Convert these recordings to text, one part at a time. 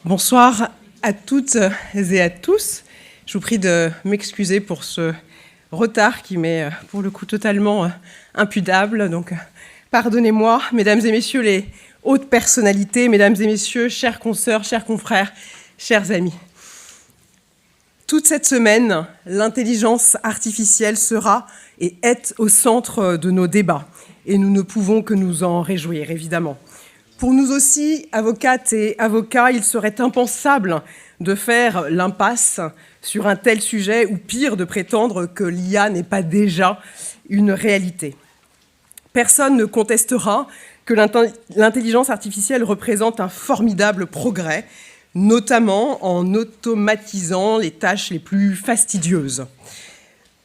Bonsoir à toutes et à tous. Je vous prie de m'excuser pour ce retard qui m'est pour le coup totalement imputable. Donc pardonnez-moi, mesdames et messieurs les hautes personnalités, mesdames et messieurs, chers consoeurs, chers confrères, chers amis. Toute cette semaine, l'intelligence artificielle sera et est au centre de nos débats. Et nous ne pouvons que nous en réjouir, évidemment. Pour nous aussi, avocates et avocats, il serait impensable de faire l'impasse sur un tel sujet, ou pire, de prétendre que l'IA n'est pas déjà une réalité. Personne ne contestera que l'intelligence artificielle représente un formidable progrès, notamment en automatisant les tâches les plus fastidieuses.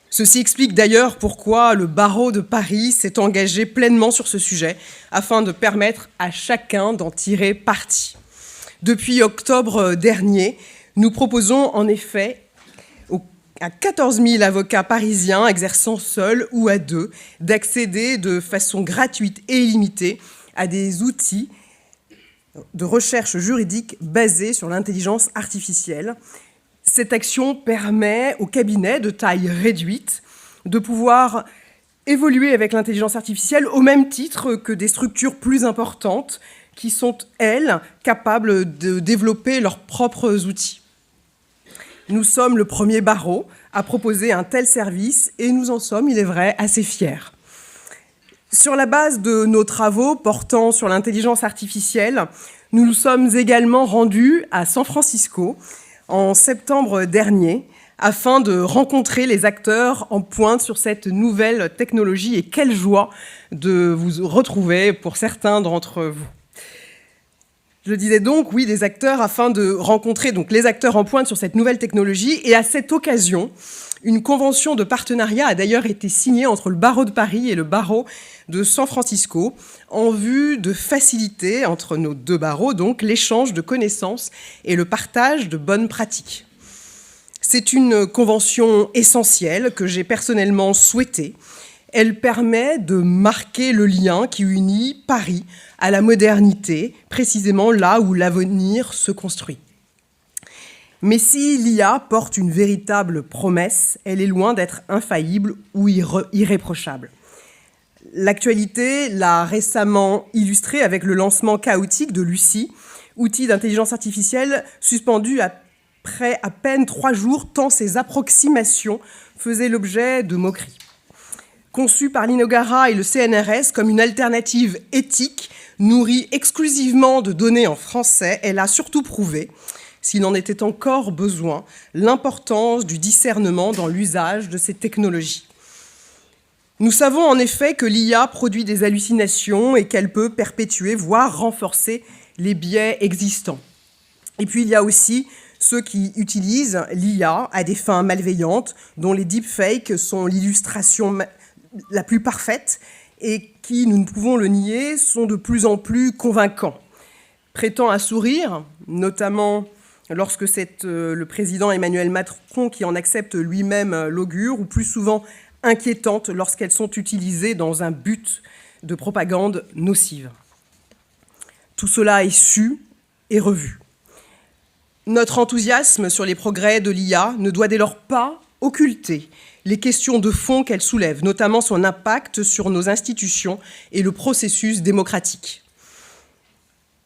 Ceci explique d'ailleurs pourquoi le barreau de Paris s'est engagé pleinement sur ce sujet, afin de permettre à chacun d'en tirer parti. Depuis octobre dernier, nous proposons en effet à 14 000 avocats parisiens exerçant seuls ou à deux d'accéder de façon gratuite et illimitée à des outils de recherche juridique basés sur l'intelligence artificielle. Cette action permet aux cabinets de taille réduite de pouvoir évoluer avec l'intelligence artificielle au même titre que des structures plus importantes qui sont, elles, capables de développer leurs propres outils. Nous sommes le premier barreau à proposer un tel service et nous en sommes, il est vrai, assez fiers. Sur la base de nos travaux portant sur l'intelligence artificielle, nous nous sommes également rendus à San Francisco en septembre dernier, afin de rencontrer les acteurs en pointe sur cette nouvelle technologie. Et quelle joie de vous retrouver pour certains d'entre vous. Je disais donc, oui, des acteurs, afin de rencontrer donc, les acteurs en pointe sur cette nouvelle technologie. Et à cette occasion, une convention de partenariat a d'ailleurs été signée entre le barreau de Paris et le barreau de San Francisco, en vue de faciliter, entre nos deux barreaux, donc, l'échange de connaissances et le partage de bonnes pratiques. C'est une convention essentielle que j'ai personnellement souhaitée. Elle permet de marquer le lien qui unit Paris à la modernité, précisément là où l'avenir se construit. Mais si l'IA porte une véritable promesse, elle est loin d'être infaillible ou irréprochable. L'actualité l'a récemment illustré avec le lancement chaotique de Lucie, outil d'intelligence artificielle suspendu après à peine 3 jours, tant ces approximations faisaient l'objet de moqueries. Conçue par l'INOGARA et le CNRS comme une alternative éthique, nourrie exclusivement de données en français, elle a surtout prouvé, s'il en était encore besoin, l'importance du discernement dans l'usage de ces technologies. Nous savons en effet que l'IA produit des hallucinations et qu'elle peut perpétuer, voire renforcer les biais existants. Et puis il y a aussi ceux qui utilisent l'IA à des fins malveillantes, dont les deepfakes sont l'illustration la plus parfaite et qui, nous ne pouvons le nier, sont de plus en plus convaincants. Prêtant à sourire, notamment lorsque c'est le président Emmanuel Macron qui en accepte lui-même l'augure, ou plus souvent inquiétantes lorsqu'elles sont utilisées dans un but de propagande nocive. Tout cela est su et revu. Notre enthousiasme sur les progrès de l'IA ne doit dès lors pas occulter les questions de fond qu'elle soulève, notamment son impact sur nos institutions et le processus démocratique.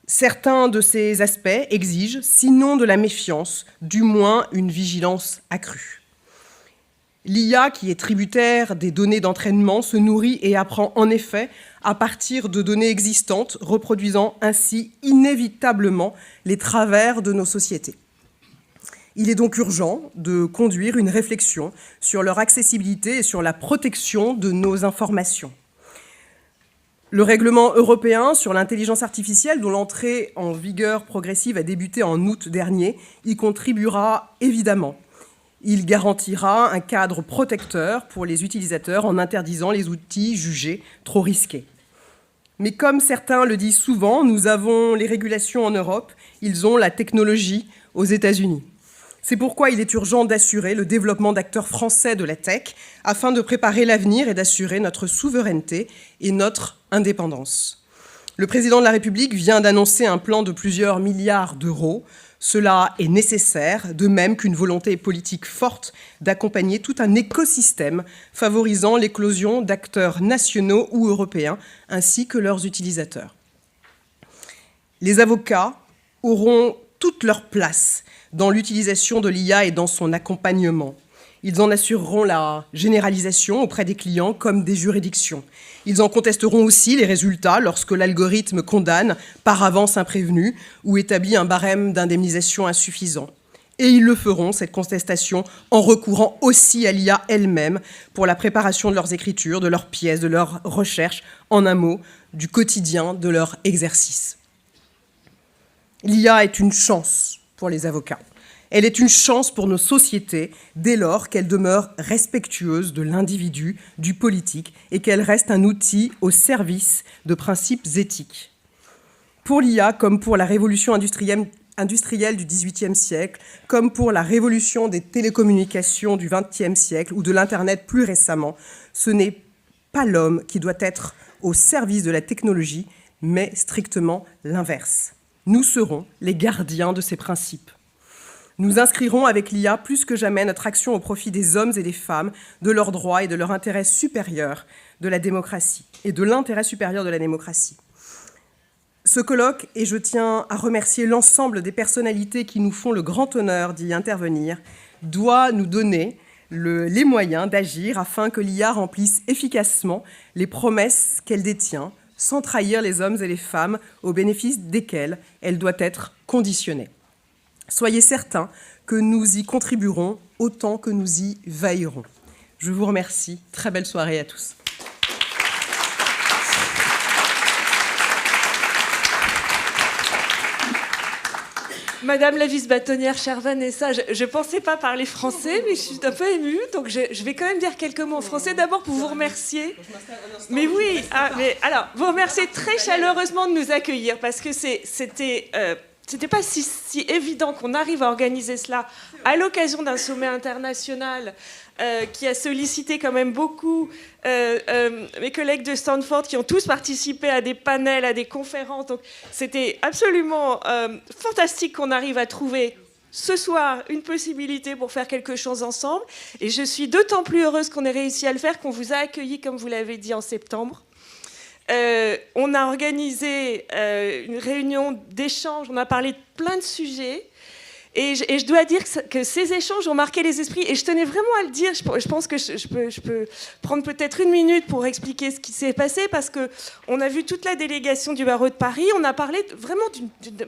Certains de ces aspects exigent, sinon de la méfiance, du moins une vigilance accrue. L'IA, qui est tributaire des données d'entraînement, se nourrit et apprend en effet à partir de données existantes, reproduisant ainsi inévitablement les travers de nos sociétés. Il est donc urgent de conduire une réflexion sur leur accessibilité et sur la protection de nos informations. Le règlement européen sur l'intelligence artificielle, dont l'entrée en vigueur progressive a débuté en août dernier, y contribuera évidemment. Il garantira un cadre protecteur pour les utilisateurs en interdisant les outils jugés trop risqués. Mais comme certains le disent souvent, nous avons les régulations en Europe, ils ont la technologie aux États-Unis. C'est pourquoi il est urgent d'assurer le développement d'acteurs français de la tech afin de préparer l'avenir et d'assurer notre souveraineté et notre indépendance. Le président de la République vient d'annoncer un plan de plusieurs milliards d'euros. Cela est nécessaire, de même qu'une volonté politique forte d'accompagner tout un écosystème favorisant l'éclosion d'acteurs nationaux ou européens, ainsi que leurs utilisateurs. Les avocats auront toute leur place dans l'utilisation de l'IA et dans son accompagnement. Ils en assureront la généralisation auprès des clients comme des juridictions. Ils en contesteront aussi les résultats lorsque l'algorithme condamne par avance un prévenu ou établit un barème d'indemnisation insuffisant. Et ils le feront, cette contestation, en recourant aussi à l'IA elle-même pour la préparation de leurs écritures, de leurs pièces, de leurs recherches, en un mot, du quotidien de leur exercice. L'IA est une chance pour les avocats. Elle est une chance pour nos sociétés dès lors qu'elle demeure respectueuse de l'individu, du politique, et qu'elle reste un outil au service de principes éthiques. Pour l'IA, comme pour la révolution industrielle du XVIIIe siècle, comme pour la révolution des télécommunications du XXe siècle ou de l'Internet plus récemment, ce n'est pas l'homme qui doit être au service de la technologie, mais strictement l'inverse. Nous serons les gardiens de ces principes. Nous inscrirons avec l'IA plus que jamais notre action au profit des hommes et des femmes, de leurs droits et de leur intérêt supérieur de la démocratie, et de l'intérêt supérieur de la démocratie. Ce colloque, et je tiens à remercier l'ensemble des personnalités qui nous font le grand honneur d'y intervenir, doit nous donner les moyens d'agir afin que l'IA remplisse efficacement les promesses qu'elle détient, sans trahir les hommes et les femmes au bénéfice desquels elle doit être conditionnée. Soyez certains que nous y contribuerons autant que nous y veillerons. Je vous remercie. Très belle soirée à tous. Madame la vice-bâtonnière, chère Vanessa, je ne pensais pas parler français, mais je suis un peu émue, donc je vais quand même dire quelques mots en français. D'abord pour vous remercier. Mais oui, alors, vous remercier très chaleureusement de nous accueillir, parce que c'était pas si évident qu'on arrive à organiser cela à l'occasion d'un sommet international qui a sollicité quand même beaucoup mes collègues de Stanford qui ont tous participé à des panels, à des conférences. Donc c'était absolument fantastique qu'on arrive à trouver ce soir une possibilité pour faire quelque chose ensemble. Et je suis d'autant plus heureuse qu'on ait réussi à le faire, qu'on vous a accueillis, comme vous l'avez dit, en septembre. On a organisé une réunion d'échange, on a parlé de plein de sujets, et je dois dire que ces échanges ont marqué les esprits, et je tenais vraiment à le dire. Je pense que je peux prendre peut-être une minute pour expliquer ce qui s'est passé, parce qu'on a vu toute la délégation du barreau de Paris, on a parlé vraiment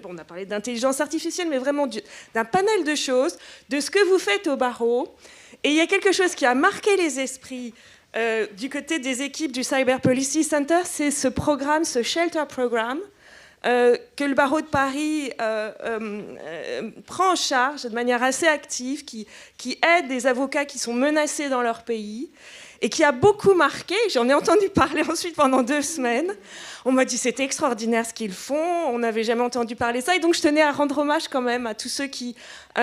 on a parlé d'intelligence artificielle, mais vraiment d'un panel de choses, de ce que vous faites au barreau, et il y a quelque chose qui a marqué les esprits du côté des équipes du Cyber Policy Center, c'est ce programme, ce Shelter Programme, que le barreau de Paris prend en charge de manière assez active, qui aide des avocats qui sont menacés dans leur pays, et qui a beaucoup marqué. J'en ai entendu parler ensuite pendant 2 semaines. On m'a dit c'était extraordinaire ce qu'ils font, on n'avait jamais entendu parler de ça, et donc je tenais à rendre hommage quand même à tous ceux qui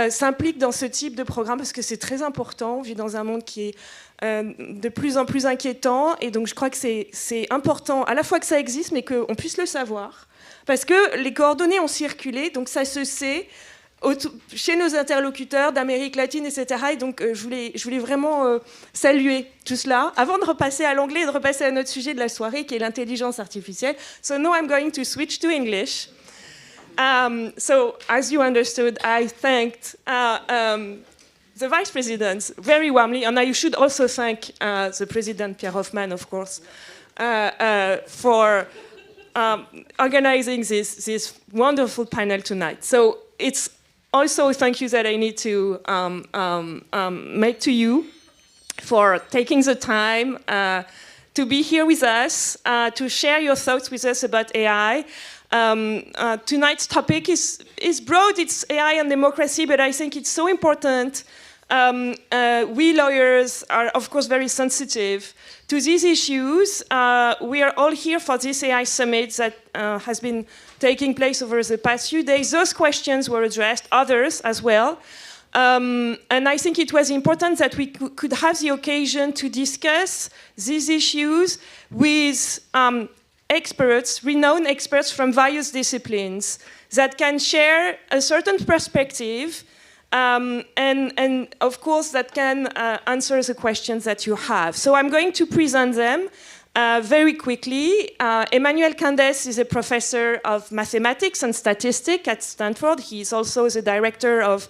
s'impliquent dans ce type de programme, parce que c'est très important. On vit dans un monde qui est de plus en plus inquiétant, et donc je crois que c'est important à la fois que ça existe, mais qu'on puisse le savoir, parce que les coordonnées ont circulé, donc ça se sait chez nos interlocuteurs d'Amérique latine, etc. Et donc je voulais vraiment saluer tout cela, avant de repasser à l'anglais et de repasser à notre sujet de la soirée, qui est l'intelligence artificielle. So now I'm going to switch to English. So as you understood, I thanked the Vice President very warmly, and I should also thank the President, Pierre Hoffman, of course, for organizing this wonderful panel tonight. So it's also a thank you that I need to make to you for taking the time to be here with us, to share your thoughts with us about AI. Tonight's topic is broad, it's AI and democracy, but I think it's so important. We lawyers are, of course, very sensitive to these issues. We are all here for this AI summit that has been taking place over the past few days. Those questions were addressed, others as well. And I think it was important that we could have the occasion to discuss these issues with experts, renowned experts from various disciplines that can share a certain perspective and of course that can answer the questions that you have. So I'm going to present them very quickly. Emmanuel Candes is a professor of mathematics and statistics at Stanford. He's also the director of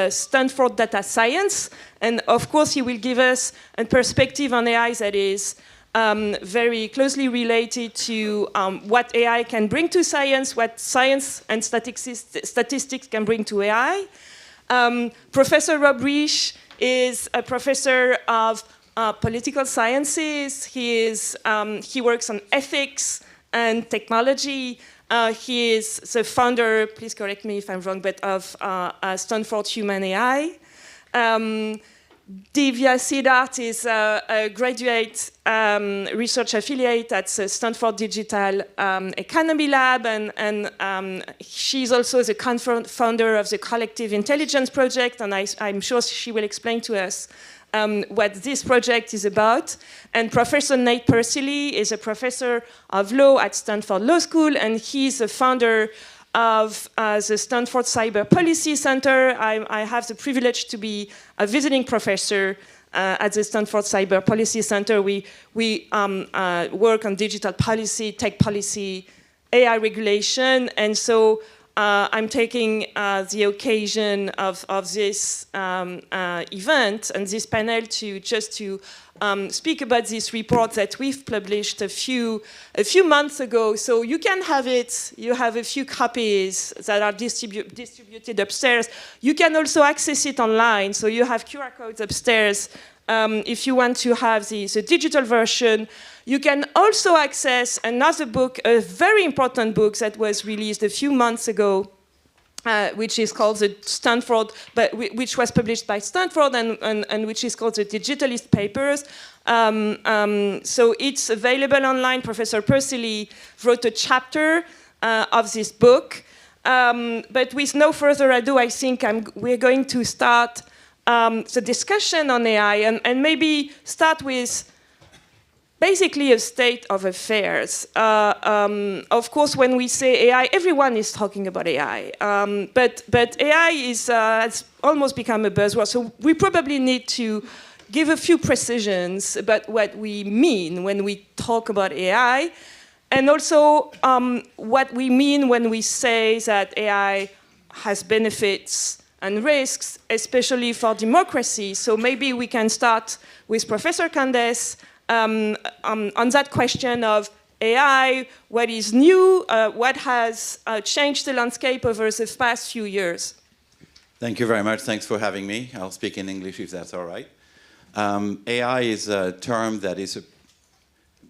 Stanford Data Science. And of course, he will give us a perspective on AI that is very closely related to what AI can bring to science, what science and statistics can bring to AI. Professor Rob Reich is a professor of political sciences. He works on ethics and technology. He is the founder, please correct me if I'm wrong, but of Stanford Human AI. Divya Siddharth is a graduate research affiliate at the Stanford Digital Economy Lab, and she's also the founder of the Collective Intelligence Project, and I'm sure she will explain to us what this project is about. And Professor Nate Persily is a professor of law at Stanford Law School, and he's the founder of the Stanford Cyber Policy Center. I have the privilege to be a visiting professor at the Stanford Cyber Policy Center. We work on digital policy, tech policy, AI regulation, and so I'm taking the occasion of this event and this panel to speak about this report that we've published a few months ago. So you can have it. You have a few copies that are distributed upstairs. You can also access it online. So you have QR codes upstairs if you want to have the digital version. You can also access another book, a very important book that was released a few months ago, which is called the Stanford, which was published by Stanford and which is called the Digitalist Papers. So it's available online. Professor Persily wrote a chapter of this book. But with no further ado, I think we're going to start the discussion on AI and maybe start with basically a state of affairs. Of course, when we say AI, everyone is talking about AI. But AI has almost become a buzzword. So we probably need to give a few precisions about what we mean when we talk about AI, and also what we mean when we say that AI has benefits and risks, especially for democracy. So maybe we can start with Professor Candes on that question of AI, what is new, what has changed the landscape over the past few years. Thank you very much. Thanks for having me. I'll speak in English if that's all right. AI is a term that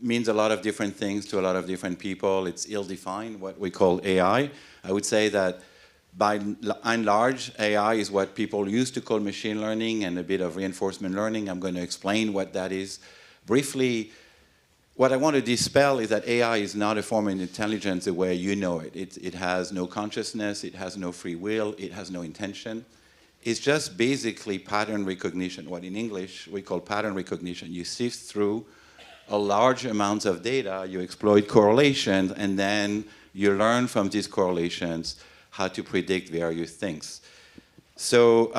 means a lot of different things to a lot of different people. It's ill-defined, what we call AI. I would say that by and large, AI is what people used to call machine learning and a bit of reinforcement learning. I'm going to explain what that is briefly. What I want to dispel is that AI is not a form of intelligence the way you know it. It has no consciousness, it has no free will, it has no intention. It's just basically pattern recognition, what in English we call pattern recognition. You sift through a large amount of data, you exploit correlations, and then you learn from these correlations how to predict various things. So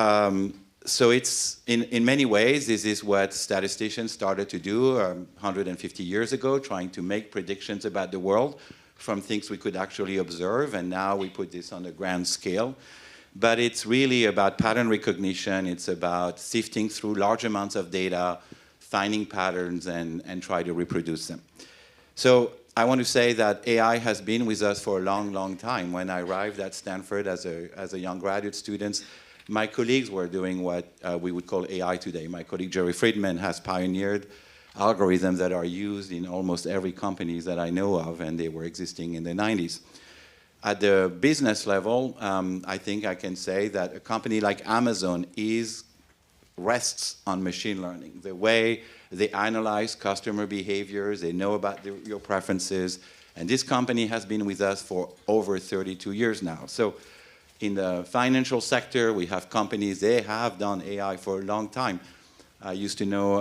it's, in many ways, this is what statisticians started to do 150 years ago, trying to make predictions about the world from things we could actually observe, and now we put this on a grand scale. But it's really about pattern recognition. It's about sifting through large amounts of data, finding patterns, and try to reproduce them. So I want to say that AI has been with us for a long, long time. When I arrived at Stanford as a young graduate student, my colleagues were doing what we would call AI today. My colleague Jerry Friedman has pioneered algorithms that are used in almost every company that I know of, and they were existing in the 90s. At the business level, I think I can say that a company like Amazon rests on machine learning. The way they analyze customer behaviors, they know about your preferences, and this company has been with us for over 32 years now. So in the financial sector, we have companies, they have done AI for a long time. I used to know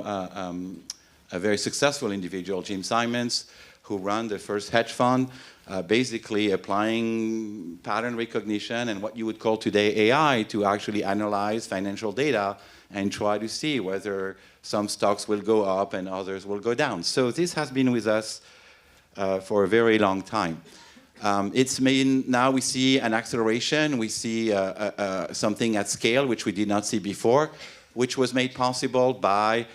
a very successful individual, Jim Simons, who run the first hedge fund, basically applying pattern recognition and what you would call today AI to actually analyze financial data and try to see whether some stocks will go up and others will go down. So this has been with us for a very long time. It's mean now we see an acceleration, we see something at scale which we did not see before, which was made possible by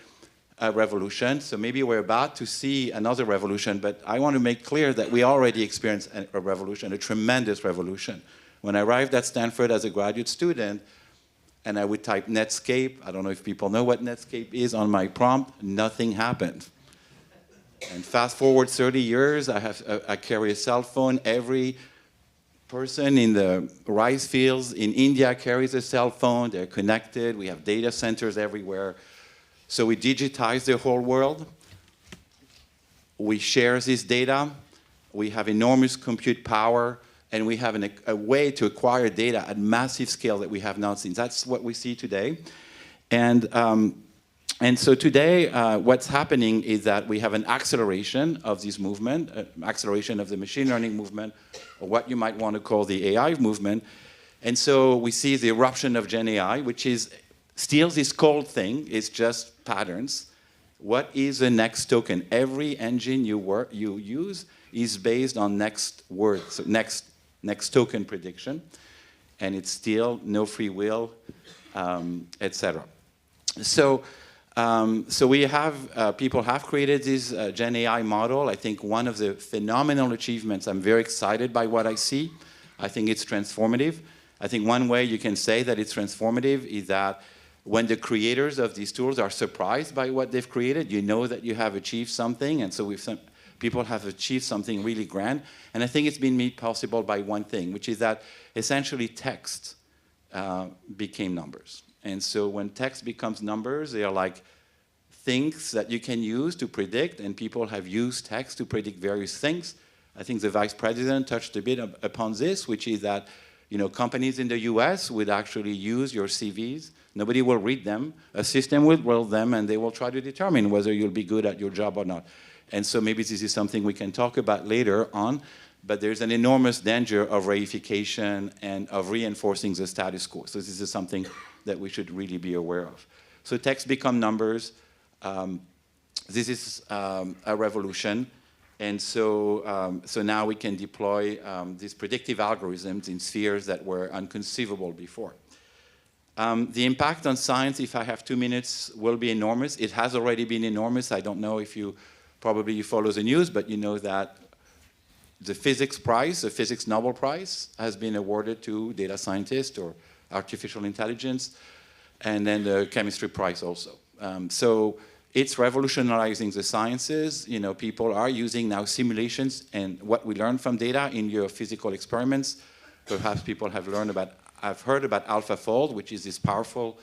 a revolution. So maybe we're about to see another revolution, but I want to make clear that we already experienced a revolution, a tremendous revolution. When I arrived at Stanford as a graduate student, and I would type Netscape, I don't know if people know what Netscape is, on my prompt, nothing happened. And fast forward 30 years, I carry a cell phone. Every person in the rice fields in India carries a cell phone. They're connected. We have data centers everywhere. So we digitize the whole world. We share this data. We have enormous compute power. And we have a way to acquire data at massive scale that we have not seen. That's what we see today. And so today, what's happening is that we have an acceleration of this movement, acceleration of the machine learning movement, or what you might want to call the AI movement. And so we see the eruption of Gen AI, which is still this cold thing. It's just patterns. What is the next token? Every engine you use is based on next word, so next token prediction. And it's still no free will, etc. So we have, people have created this Gen AI model. I think one of the phenomenal achievements, I'm very excited by what I see. I think it's transformative. I think one way you can say that it's transformative is that when the creators of these tools are surprised by what they've created, you know that you have achieved something. And so people have achieved something really grand. And I think it's been made possible by one thing, which is that essentially text became numbers. And so when text becomes numbers, they are like things that you can use to predict, and people have used text to predict various things. I think the vice president touched a bit upon this, which is that companies in the US would actually use your CVs. Nobody will read them. A system will roll them, and they will try to determine whether you'll be good at your job or not. And so maybe this is something we can talk about later on, but there's an enormous danger of reification and of reinforcing the status quo. So this is something that we should really be aware of. So text become numbers. This is a revolution. And so, so now we can deploy these predictive algorithms in spheres that were unconceivable before. The impact on science, if I have 2 minutes, will be enormous. It has already been enormous. I don't know if probably you follow the news, but you know that the physics prize, the physics Nobel Prize, has been awarded to data scientists or artificial intelligence, and then the chemistry prize also. So it's revolutionizing the sciences. People are using now simulations and what we learn from data in your physical experiments. Perhaps people have heard about AlphaFold, which is this powerful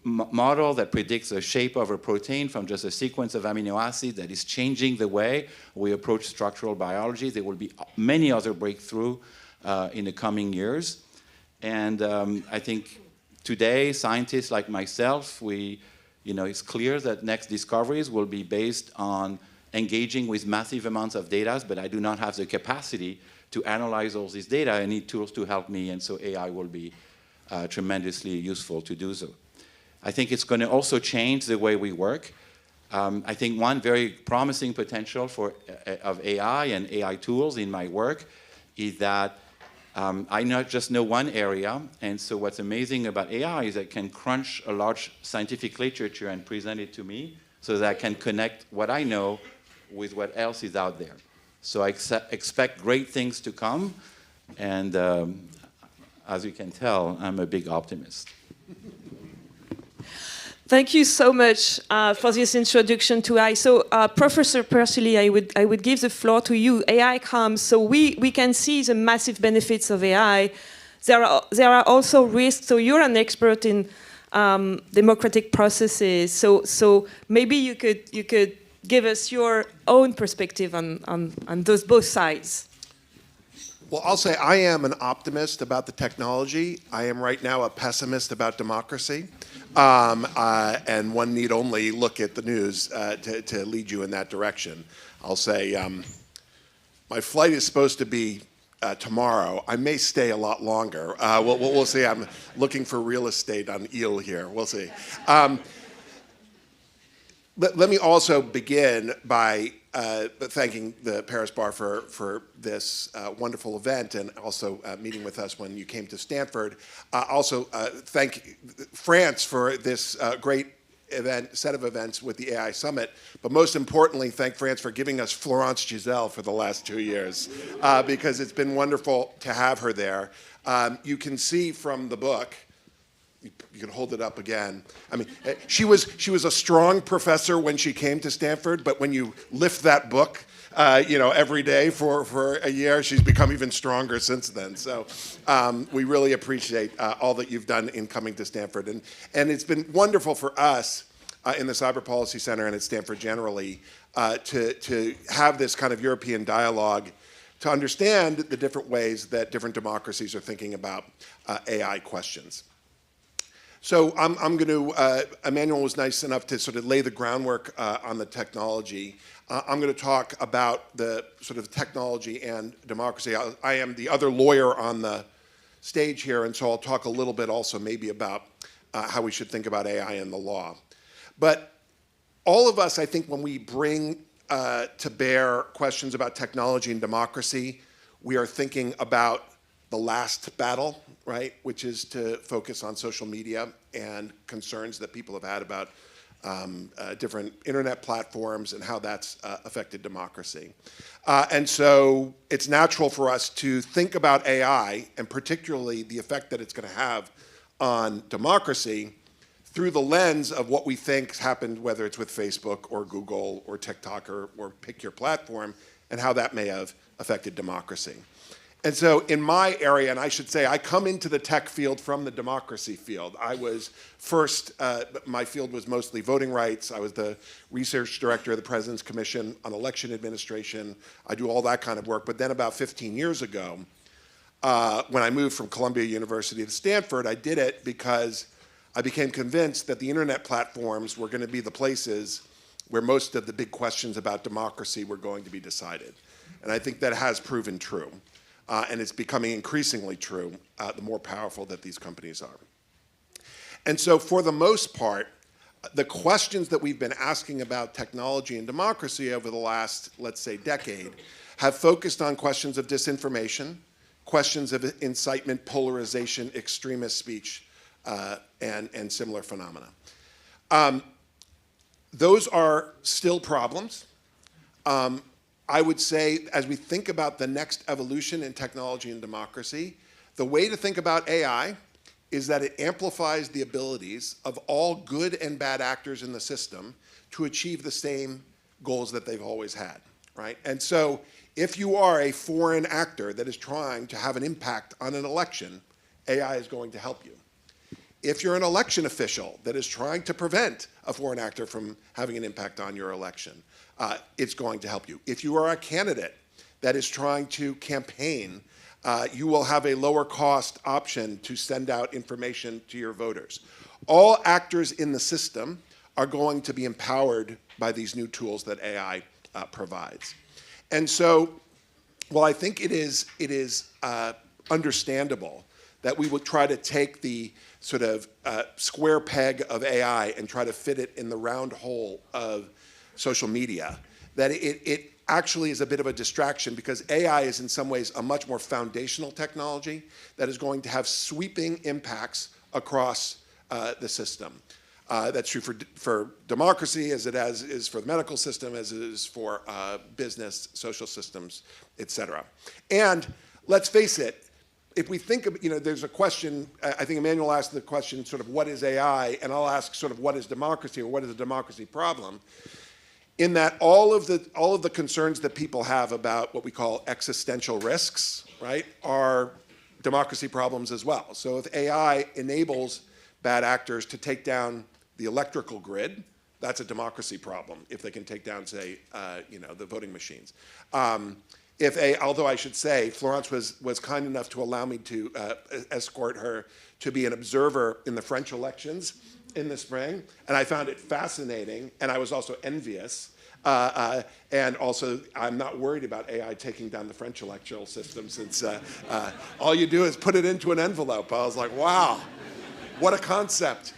model that predicts the shape of a protein from just a sequence of amino acids that is changing the way we approach structural biology. There will be many other breakthroughs in the coming years. And I think today, scientists like myself, it's clear that next discoveries will be based on engaging with massive amounts of data, but I do not have the capacity to analyze all this data. I need tools to help me, and so AI will be tremendously useful to do so. I think it's going to also change the way we work. I think one very promising potential of AI and AI tools in my work is that I not just know one area, and so what's amazing about AI is that it can crunch a large scientific literature and present it to me so that I can connect what I know with what else is out there. So I expect great things to come, and as you can tell, I'm a big optimist. Thank you so much for this introduction to AI. So, Professor Persily, I would give the floor to you. AI comes, so we can see the massive benefits of AI. There are also risks. So you're an expert in democratic processes. So maybe you could give us your own perspective on those both sides. Well, I'll say I am an optimist about the technology. I am right now a pessimist about democracy. And one need only look at the news to lead you in that direction. I'll say my flight is supposed to be tomorrow. I may stay a lot longer. We'll see. I'm looking for real estate on Eel here. We'll see. Let me also begin by thanking the Paris Bar for this wonderful event and also meeting with us when you came to Stanford. Also thank France for this great set of events with the AI Summit, but most importantly, thank France for giving us Florence Giselle for the last 2 years, because it's been wonderful to have her there. You can see from the book, you can hold it up again. I mean, she was a strong professor when she came to Stanford, but when you lift that book, every day for a year, she's become even stronger since then. So we really appreciate all that you've done in coming to Stanford. And it's been wonderful for us in the Cyber Policy Center and at Stanford generally to have this kind of European dialogue to understand the different ways that different democracies are thinking about AI questions. So I'm going to, Emmanuel was nice enough to sort of lay the groundwork on the technology. I'm going to talk about the sort of technology and democracy. I am the other lawyer on the stage here, and so I'll talk a little bit also maybe about how we should think about AI and the law. But all of us, I think, when we bring to bear questions about technology and democracy, we are thinking about the last battle, right, which is to focus on social media and concerns that people have had about different internet platforms and how that's affected democracy. And so it's natural for us to think about AI, and particularly the effect that it's going to have on democracy, through the lens of what we think happened, whether it's with Facebook or Google or TikTok or pick your platform, and how that may have affected democracy. And so in my area, and I should say, I come into the tech field from the democracy field. I was first, my field was mostly voting rights. I was the research director of the President's Commission on Election Administration. I do all that kind of work. But then about 15 years ago, when I moved from Columbia University to Stanford, I did it because I became convinced that the internet platforms were going to be the places where most of the big questions about democracy were going to be decided. And I think that has proven true. And it's becoming increasingly true the more powerful that these companies are. And so for the most part, the questions that we've been asking about technology and democracy over the last, let's say, decade have focused on questions of disinformation, questions of incitement, polarization, extremist speech, and similar phenomena. Those are still problems. I would say, as we think about the next evolution in technology and democracy, the way to think about AI is that it amplifies the abilities of all good and bad actors in the system to achieve the same goals that they've always had, right? And so if you are a foreign actor that is trying to have an impact on an election, AI is going to help you. If you're an election official that is trying to prevent a foreign actor from having an impact on your election, it's going to help you. If you are a candidate that is trying to campaign, you will have a lower cost option to send out information to your voters. All actors in the system are going to be empowered by these new tools that AI provides. And so, while I think it is understandable that we would try to take the sort of square peg of AI and try to fit it in the round hole of social media, that it actually is a bit of a distraction, because AI is in some ways a much more foundational technology that is going to have sweeping impacts across the system. That's true for democracy as it is for the medical system, as it is for business, social systems, et cetera. And let's face it, if we think of, there's a question, I think Emmanuel asked the question sort of what is AI, and I'll ask sort of what is democracy, or what is a democracy problem, in that all of the concerns that people have about what we call existential risks, right, are democracy problems as well. So if AI enables bad actors to take down the electrical grid, that's a democracy problem, if they can take down, say, the voting machines. although I should say, Florence was kind enough to allow me to escort her to be an observer in the French elections in the spring, and I found it fascinating, and I was also envious. And also, I'm not worried about AI taking down the French electoral system, since all you do is put it into an envelope. I was like, wow, what a concept.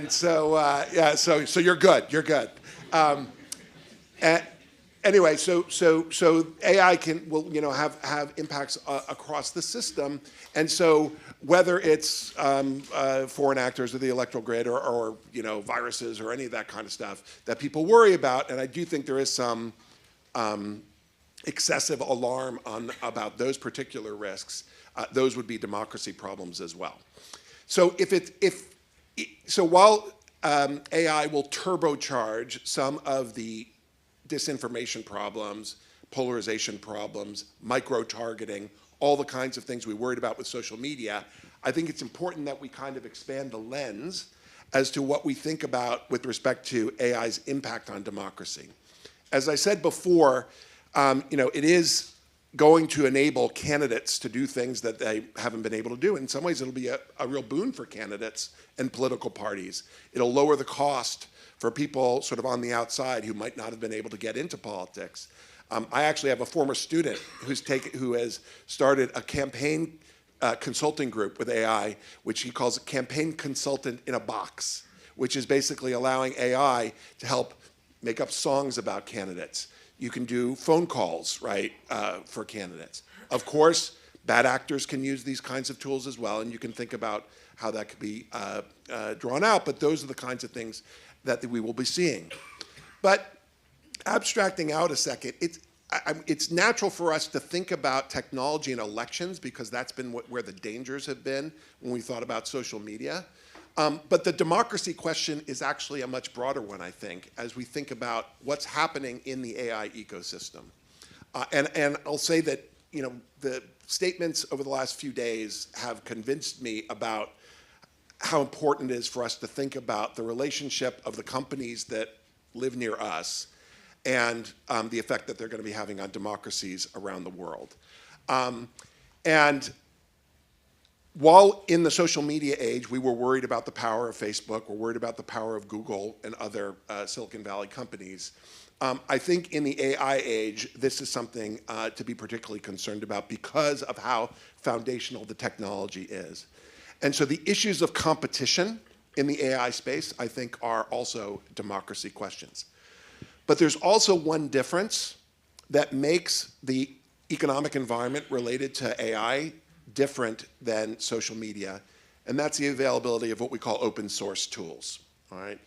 So you're good, you're good. Anyway, so AI will have impacts across the system, and so whether it's foreign actors or the electoral grid or viruses or any of that kind of stuff that people worry about, and I do think there is some excessive alarm about those particular risks, those would be democracy problems as well. So while AI will turbocharge some of the disinformation problems, polarization problems, micro-targeting, all the kinds of things we worried about with social media, I think it's important that we kind of expand the lens as to what we think about with respect to AI's impact on democracy. As I said before, it is going to enable candidates to do things that they haven't been able to do. In some ways, it'll be a real boon for candidates and political parties. It'll lower the cost for people sort of on the outside who might not have been able to get into politics. I actually have a former student who has started a campaign consulting group with AI, which he calls a campaign consultant in a box, which is basically allowing AI to help make up songs about candidates. You can do phone calls, right, for candidates. Of course, bad actors can use these kinds of tools as well, and you can think about how that could be drawn out, but those are the kinds of things that we will be seeing. But abstracting out a second, it's natural for us to think about technology in elections, because that's been where the dangers have been when we thought about social media. But the democracy question is actually a much broader one, I think, as we think about what's happening in the AI ecosystem. And I'll say that the statements over the last few days have convinced me about how important it is for us to think about the relationship of the companies that live near us and the effect that they're going to be having on democracies around the world. And while in the social media age, we were worried about the power of Facebook, we're worried about the power of Google and other Silicon Valley companies, I think in the AI age, this is something to be particularly concerned about because of how foundational the technology is. And so the issues of competition in the AI space, I think, are also democracy questions. But there's also one difference that makes the economic environment related to AI different than social media, and that's the availability of what we call open source tools, all right?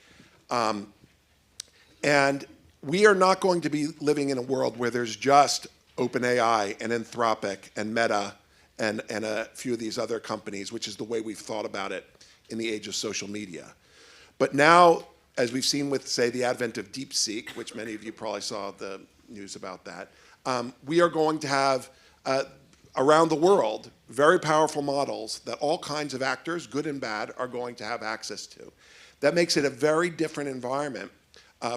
And we are not going to be living in a world where there's just OpenAI and Anthropic and Meta and a few of these other companies, which is the way we've thought about it in the age of social media. But now, as we've seen with, say, the advent of DeepSeek, which many of you probably saw the news about that, we are going to have, around the world, very powerful models that all kinds of actors, good and bad, are going to have access to. That makes it a very different environment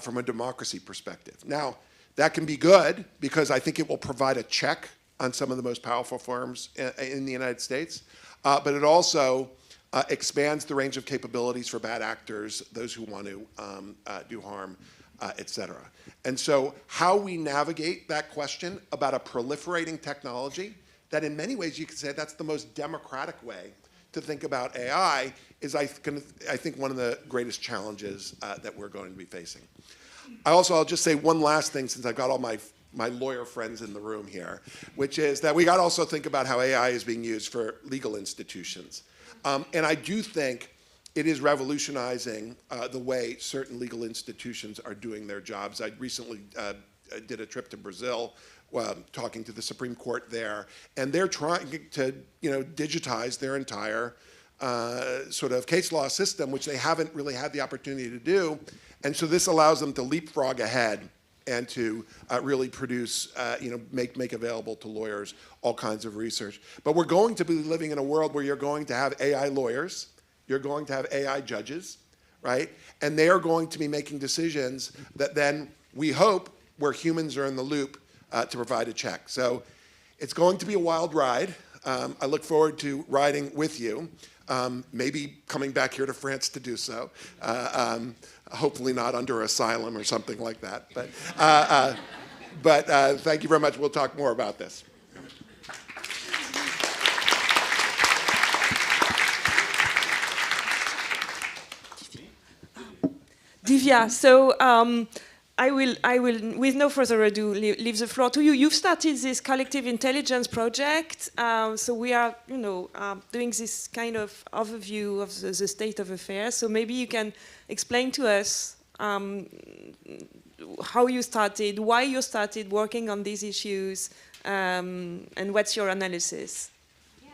from a democracy perspective. Now, that can be good because I think it will provide a check on some of the most powerful firms in the United States, but it also expands the range of capabilities for bad actors, those who want to do harm, et cetera. And so how we navigate that question about a proliferating technology, that in many ways you could say that's the most democratic way to think about AI, is I think one of the greatest challenges that we're going to be facing. I'll just say one last thing, since I've got all my lawyer friends in the room here, which is that we got to also think about how AI is being used for legal institutions. And I do think it is revolutionizing the way certain legal institutions are doing their jobs. I recently did a trip to Brazil, talking to the Supreme Court there, and they're trying to digitize their entire sort of case law system, which they haven't really had the opportunity to do. And so this allows them to leapfrog ahead and to really produce, make available to lawyers all kinds of research. But we're going to be living in a world where you're going to have AI lawyers, you're going to have AI judges, right? And they are going to be making decisions that then, we hope, where humans are in the loop, to provide a check. So it's going to be a wild ride. I look forward to riding with you, maybe coming back here to France to do so. Hopefully not under asylum or something like that. But thank you very much. We'll talk more about this. Divya, so I will, with no further ado, leave the floor to you. You've started this collective intelligence project, so we are, doing this kind of overview of the state of affairs. So maybe you can explain to us how you started, why you started working on these issues, and what's your analysis? Yeah,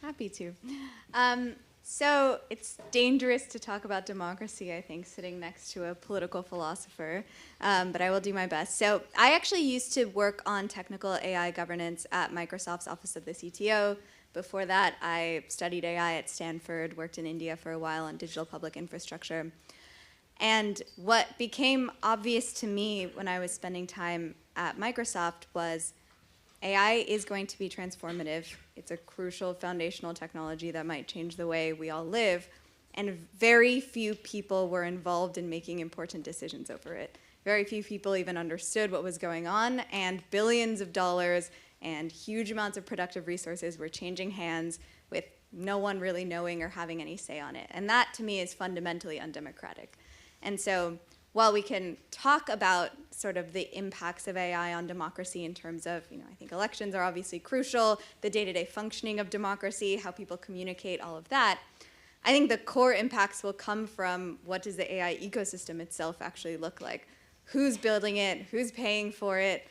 happy to. So it's dangerous to talk about democracy, I think, sitting next to a political philosopher, but I will do my best. So I actually used to work on technical AI governance at Microsoft's Office of the CTO. Before that, I studied AI at Stanford, worked in India for a while on digital public infrastructure. And what became obvious to me when I was spending time at Microsoft was AI is going to be transformative. It's a crucial foundational technology that might change the way we all live, and very few people were involved in making important decisions over it. Very few people even understood what was going on, and billions of dollars and huge amounts of productive resources were changing hands with no one really knowing or having any say on it. And that, to me, is fundamentally undemocratic. And so while we can talk about sort of the impacts of AI on democracy in terms of, I think elections are obviously crucial, the day-to-day functioning of democracy, how people communicate, all of that, I think the core impacts will come from what does the AI ecosystem itself actually look like? Who's building it? Who's paying for it?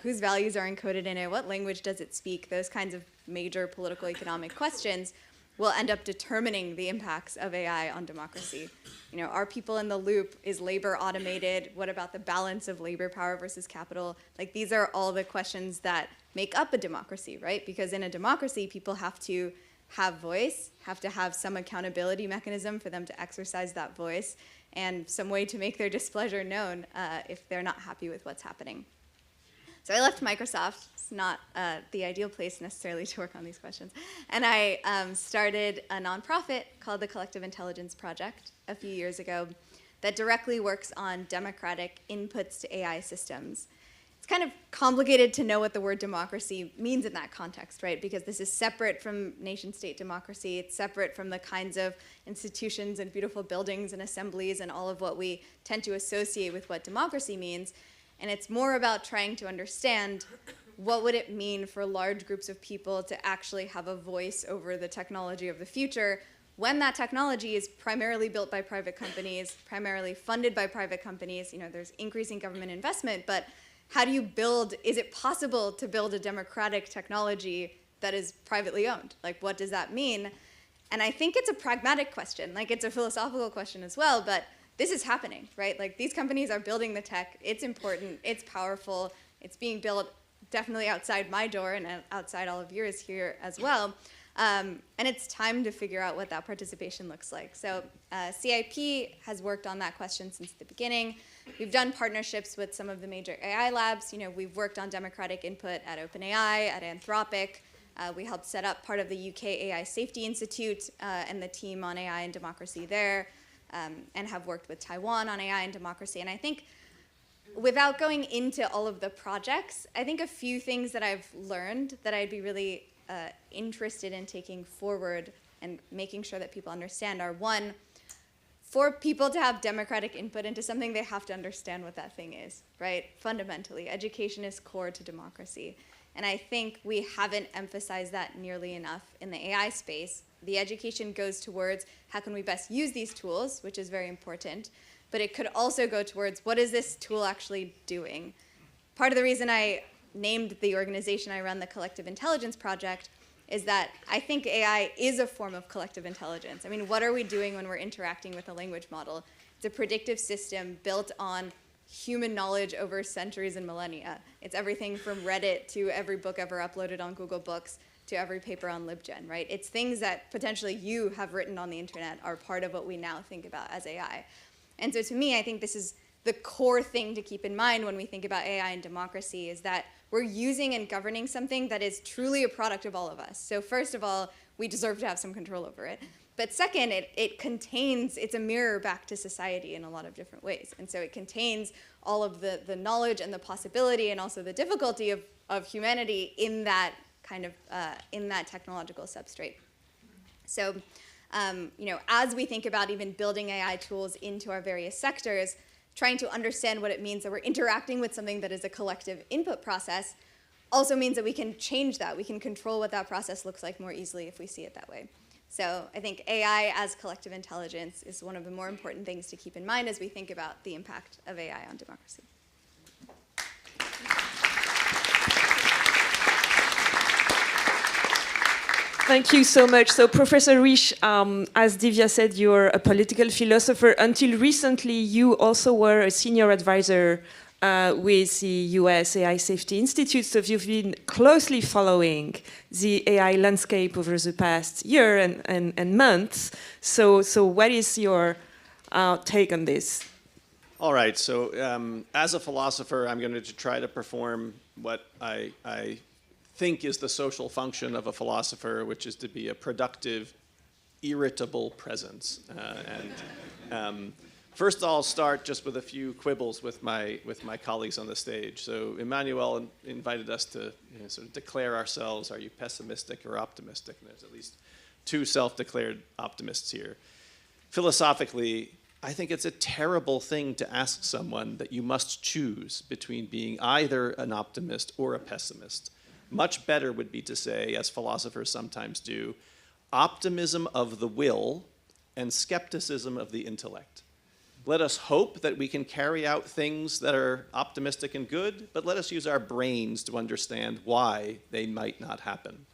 Whose values are encoded in it? What language does it speak? Those kinds of major political economic questions will end up determining the impacts of AI on democracy. Are people in the loop? Is labor automated? What about the balance of labor power versus capital? Like, these are all the questions that make up a democracy, right? Because in a democracy, people have to have voice, have to have some accountability mechanism for them to exercise that voice, and some way to make their displeasure known if they're not happy with what's happening. So I left Microsoft. It's not the ideal place necessarily to work on these questions. And I started a nonprofit called the Collective Intelligence Project a few years ago that directly works on democratic inputs to AI systems. It's kind of complicated to know what the word democracy means in that context, right? Because this is separate from nation-state democracy. It's separate from the kinds of institutions and beautiful buildings and assemblies and all of what we tend to associate with what democracy means. And it's more about trying to understand what would it mean for large groups of people to actually have a voice over the technology of the future when that technology is primarily built by private companies, primarily funded by private companies. There's increasing government investment, but how do you build, is it possible to build a democratic technology that is privately owned? Like, what does that mean? And I think it's a pragmatic question. Like, it's a philosophical question as well, but this is happening, right? Like, these companies are building the tech. It's important. It's powerful. It's being built definitely outside my door and outside all of yours here as well. And it's time to figure out what that participation looks like. So CIP has worked on that question since the beginning. We've done partnerships with some of the major AI labs. We've worked on democratic input at OpenAI, at Anthropic. We helped set up part of the UK AI Safety Institute and the team on AI and democracy there. And have worked with Taiwan on AI and democracy. And I think, without going into all of the projects, I think a few things that I've learned that I'd be really interested in taking forward and making sure that people understand are, one, for people to have democratic input into something, they have to understand what that thing is, right? Fundamentally, education is core to democracy. And I think we haven't emphasized that nearly enough in the AI space. The education goes towards how can we best use these tools, which is very important, but it could also go towards what is this tool actually doing? Part of the reason I named the organization I run, the Collective Intelligence Project, is that I think AI is a form of collective intelligence. I mean, what are we doing when we're interacting with a language model? It's a predictive system built on human knowledge over centuries and millennia. It's everything from Reddit to every book ever uploaded on Google Books to every paper on LibGen, right? It's things that potentially you have written on the internet are part of what we now think about as AI. And so to me, I think this is the core thing to keep in mind when we think about AI and democracy is that we're using and governing something that is truly a product of all of us. So first of all, we deserve to have some control over it. But second, it's a mirror back to society in a lot of different ways. And so it contains all of the knowledge and the possibility and also the difficulty of humanity in that kind of, in that technological substrate. So, as we think about even building AI tools into our various sectors, trying to understand what it means that we're interacting with something that is a collective input process also means that we can change that. We can control what that process looks like more easily if we see it that way. So I think AI as collective intelligence is one of the more important things to keep in mind as we think about the impact of AI on democracy. Thank you so much. So Professor Risch, as Divya said, you're a political philosopher. Until recently, you also were a senior advisor with the US AI Safety Institute. So you've been closely following the AI landscape over the past year and months. So what is your take on this? All right. So as a philosopher, I'm going to try to perform what I think is the social function of a philosopher, which is to be a productive, irritable presence. First, I'll start just with a few quibbles with my colleagues on the stage. So Emmanuel invited us to sort of declare ourselves. Are you pessimistic or optimistic? And there's at least two self-declared optimists here. Philosophically, I think it's a terrible thing to ask someone that you must choose between being either an optimist or a pessimist. Much better would be to say, as philosophers sometimes do, optimism of the will and skepticism of the intellect. Let us hope that we can carry out things that are optimistic and good, but let us use our brains to understand why they might not happen.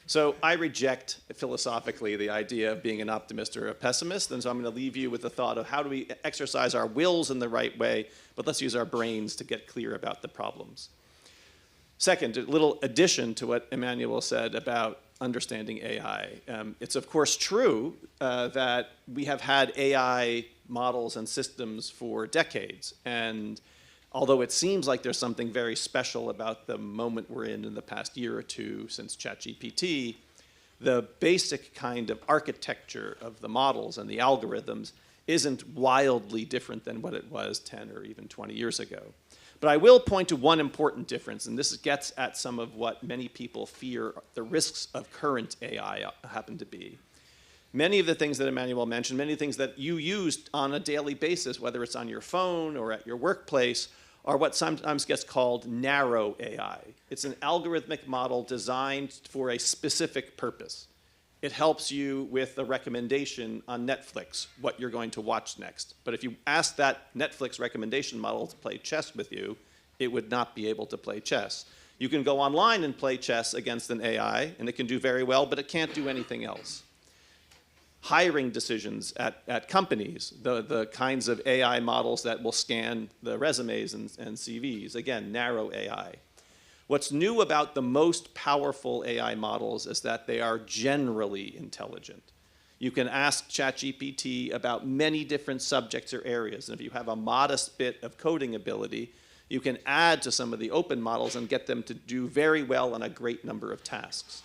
So I reject philosophically the idea of being an optimist or a pessimist, and so I'm going to leave you with the thought of how do we exercise our wills in the right way, but let's use our brains to get clear about the problems. Second, a little addition to what Emmanuel said about understanding AI. It's of course true that we have had AI models and systems for decades, and although it seems like there's something very special about the moment we're in the past year or two since ChatGPT, the basic kind of architecture of the models and the algorithms isn't wildly different than what it was 10 or even 20 years ago. But I will point to one important difference, and this gets at some of what many people fear the risks of current AI happen to be. Many of the things that Emmanuel mentioned, many things that you use on a daily basis, whether it's on your phone or at your workplace, are what sometimes gets called narrow AI. It's an algorithmic model designed for a specific purpose. It helps you with a recommendation on Netflix, what you're going to watch next. But if you ask that Netflix recommendation model to play chess with you, it would not be able to play chess. You can go online and play chess against an AI, and it can do very well, but it can't do anything else. Hiring decisions at companies, the kinds of AI models that will scan the resumes and CVs, again, narrow AI. What's new about the most powerful AI models is that they are generally intelligent. You can ask ChatGPT about many different subjects or areas, and if you have a modest bit of coding ability, you can add to some of the open models and get them to do very well on a great number of tasks.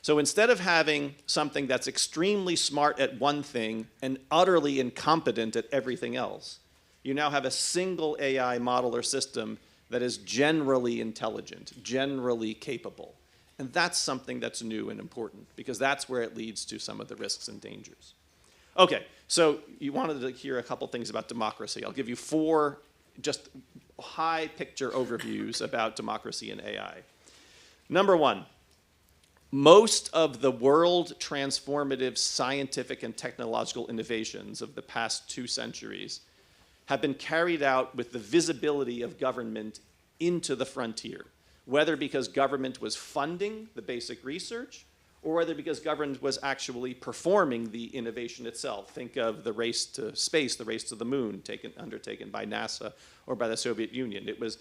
So instead of having something that's extremely smart at one thing and utterly incompetent at everything else, you now have a single AI model or system that is generally intelligent, generally capable. And that's something that's new and important, because that's where it leads to some of the risks and dangers. Okay, so you wanted to hear a couple things about democracy. I'll give you 4 just high picture overviews about democracy and AI. Number 1, most of the world transformative scientific and technological innovations of the past 2 centuries have been carried out with the visibility of government into the frontier, whether because government was funding the basic research or whether because government was actually performing the innovation itself. Think of the race to space, the race to the moon, undertaken by NASA or by the Soviet Union. It was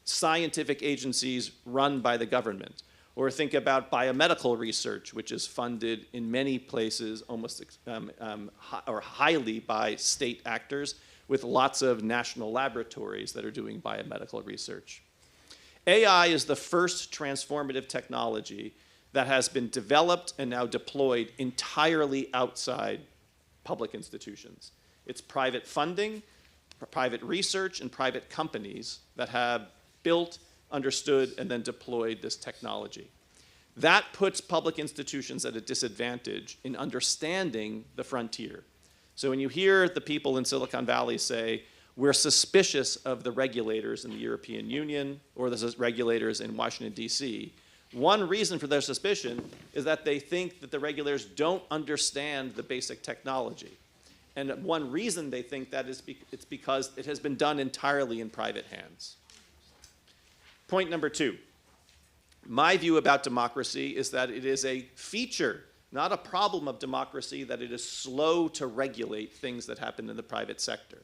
scientific agencies run by the government. Or think about biomedical research, which is funded in many places almost or highly by state actors, with lots of national laboratories that are doing biomedical research. AI is the first transformative technology that has been developed and now deployed entirely outside public institutions. It's private funding, private research, and private companies that have built, understood, and then deployed this technology. That puts public institutions at a disadvantage in understanding the frontier. So when you hear the people in Silicon Valley say, we're suspicious of the regulators in the European Union or the regulators in Washington, D.C., one reason for their suspicion is that they think that the regulators don't understand the basic technology. And one reason they think that is it's because it has been done entirely in private hands. Point number 2. My view about democracy is that it is a feature, not a problem of democracy, that it is slow to regulate things that happen in the private sector.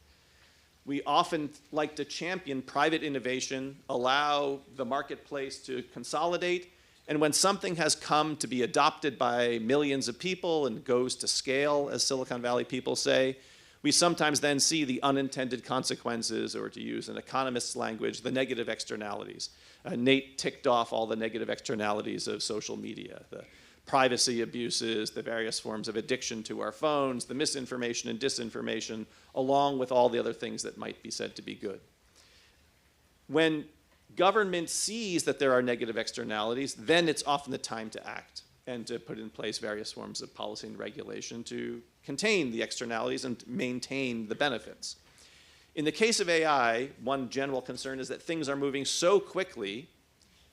We often like to champion private innovation, allow the marketplace to consolidate, and when something has come to be adopted by millions of people and goes to scale, as Silicon Valley people say, we sometimes then see the unintended consequences, or to use an economist's language, the negative externalities. Nate ticked off all the negative externalities of social media, the privacy abuses, the various forms of addiction to our phones, the misinformation and disinformation, along with all the other things that might be said to be good. When government sees that there are negative externalities, then it's often the time to act and to put in place various forms of policy and regulation to contain the externalities and maintain the benefits. In the case of AI, one general concern is that things are moving so quickly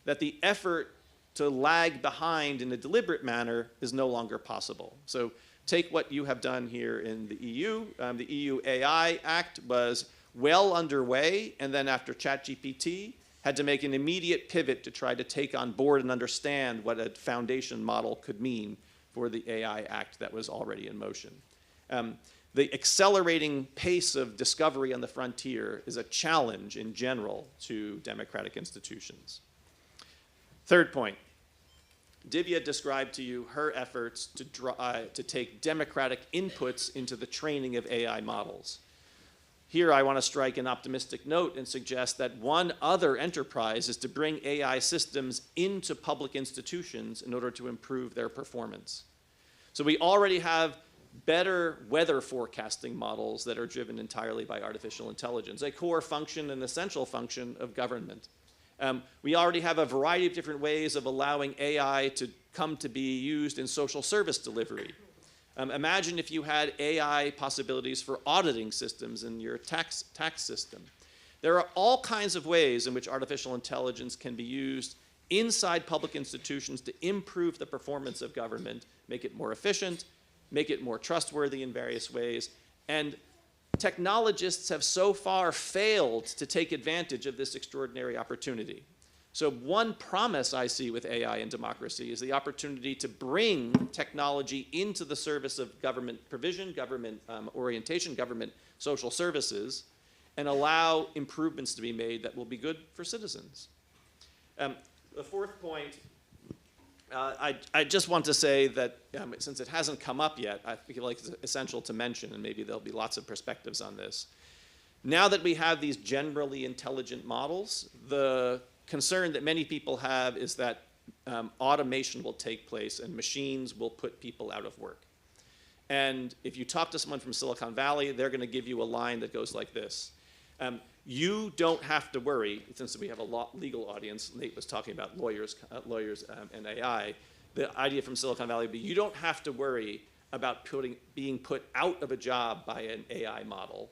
that the effort to lag behind in a deliberate manner is no longer possible. So take what you have done here in the EU. The EU AI Act was well underway, and then after ChatGPT, had to make an immediate pivot to try to take on board and understand what a foundation model could mean for the AI Act that was already in motion. The accelerating pace of discovery on the frontier is a challenge in general to democratic institutions. Third point, Divya described to you her efforts to take democratic inputs into the training of AI models. Here I want to strike an optimistic note and suggest that one other enterprise is to bring AI systems into public institutions in order to improve their performance. So we already have better weather forecasting models that are driven entirely by artificial intelligence, a core function and essential function of government. We already have a variety of different ways of allowing AI to come to be used in social service delivery. Imagine if you had AI possibilities for auditing systems in your tax system. There are all kinds of ways in which artificial intelligence can be used inside public institutions to improve the performance of government, make it more efficient, make it more trustworthy in various ways. And technologists have so far failed to take advantage of this extraordinary opportunity. So one promise I see with AI and democracy is the opportunity to bring technology into the service of government provision, government orientation, government social services, and allow improvements to be made that will be good for citizens. The fourth point, I just want to say that since it hasn't come up yet, I feel like it's essential to mention, and maybe there'll be lots of perspectives on this. Now that we have these generally intelligent models, the concern that many people have is that automation will take place and machines will put people out of work. And if you talk to someone from Silicon Valley, they're going to give you a line that goes like this. You don't have to worry, since we have a legal audience, Nate was talking about lawyers and AI, the idea from Silicon Valley would be you don't have to worry about being put out of a job by an AI model,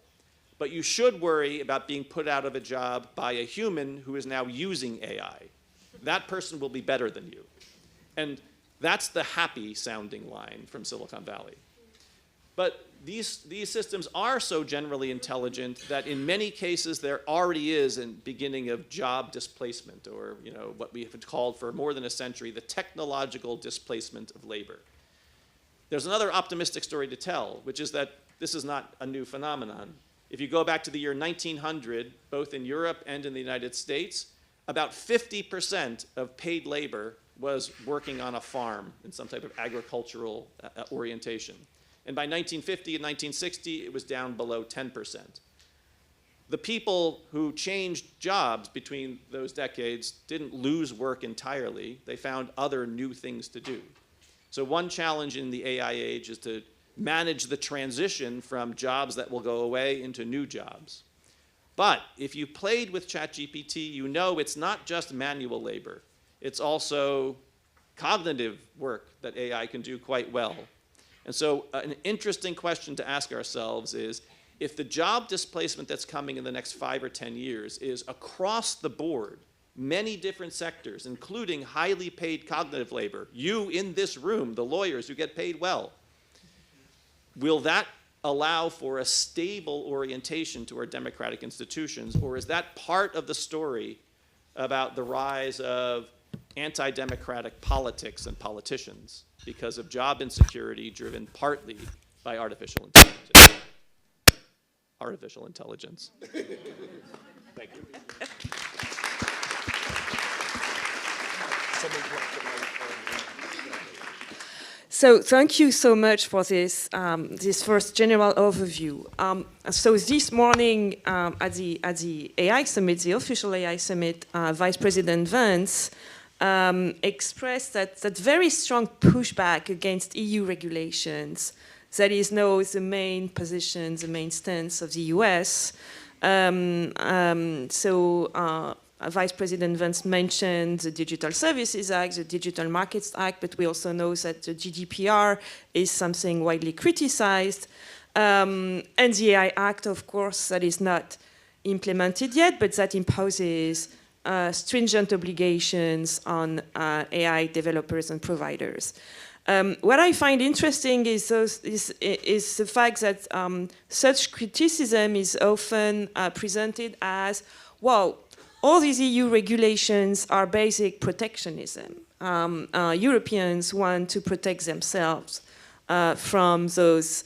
but you should worry about being put out of a job by a human who is now using AI. That person will be better than you. And that's the happy sounding line from Silicon Valley. But these systems are so generally intelligent that in many cases there already is a beginning of job displacement, or what we have called for more than a century, the technological displacement of labor. There's another optimistic story to tell, which is that this is not a new phenomenon. If you go back to the year 1900, both in Europe and in the United States, about 50% of paid labor was working on a farm in some type of agricultural orientation. And by 1950 and 1960, it was down below 10%. the people who changed jobs between those decades didn't lose work entirely. They found other new things to do. So one challenge in the AI age is to manage the transition from jobs that will go away into new jobs. But if you played with ChatGPT, you know it's not just manual labor. It's also cognitive work that AI can do quite well. And so an interesting question to ask ourselves is, if the job displacement that's coming in the next 5 or 10 years is across the board, many different sectors, including highly paid cognitive labor, you in this room, the lawyers who get paid well, will that allow for a stable orientation to our democratic institutions, or is that part of the story about the rise of anti-democratic politics and politicians because of job insecurity driven partly by artificial intelligence? Artificial intelligence. Thank you. So thank you so much for this, this first general overview. So this morning at the AI Summit, the official AI Summit, Vice President Vance expressed that very strong pushback against EU regulations. That is now the main position, the main stance of the US. Vice President Vance mentioned the Digital Services Act, the Digital Markets Act, but we also know that the GDPR is something widely criticized. And the AI Act, of course, that is not implemented yet, but that imposes stringent obligations on AI developers and providers. What I find interesting is the fact that such criticism is often presented as, well, all these EU regulations are basic protectionism. Europeans want to protect themselves from those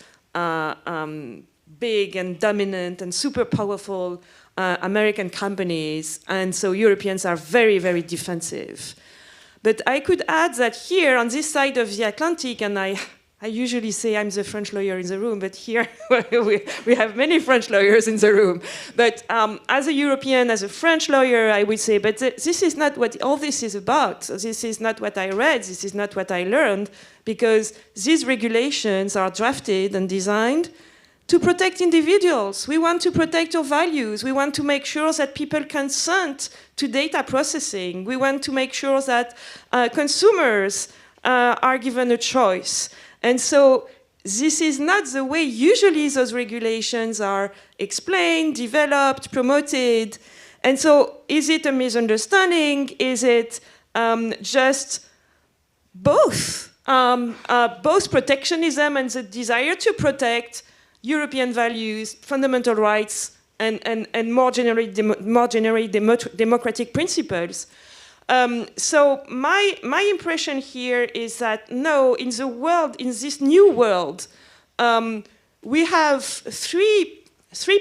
big and dominant and super powerful American companies, and so Europeans are very, very defensive. But I could add that here, on this side of the Atlantic, and I usually say I'm the French lawyer in the room, but here we have many French lawyers in the room. But as a European, as a French lawyer, I would say, but this is not what all this is about. This is not what I read. This is not what I learned, because these regulations are drafted and designed to protect individuals. We want to protect your values. We want to make sure that people consent to data processing. We want to make sure that consumers are given a choice. And so this is not the way usually those regulations are explained, developed, promoted. And so is it a misunderstanding? Is it just both? Both protectionism and the desire to protect European values, fundamental rights, and more generally democratic principles. So my impression here is that no, in the world, in this new world, we have three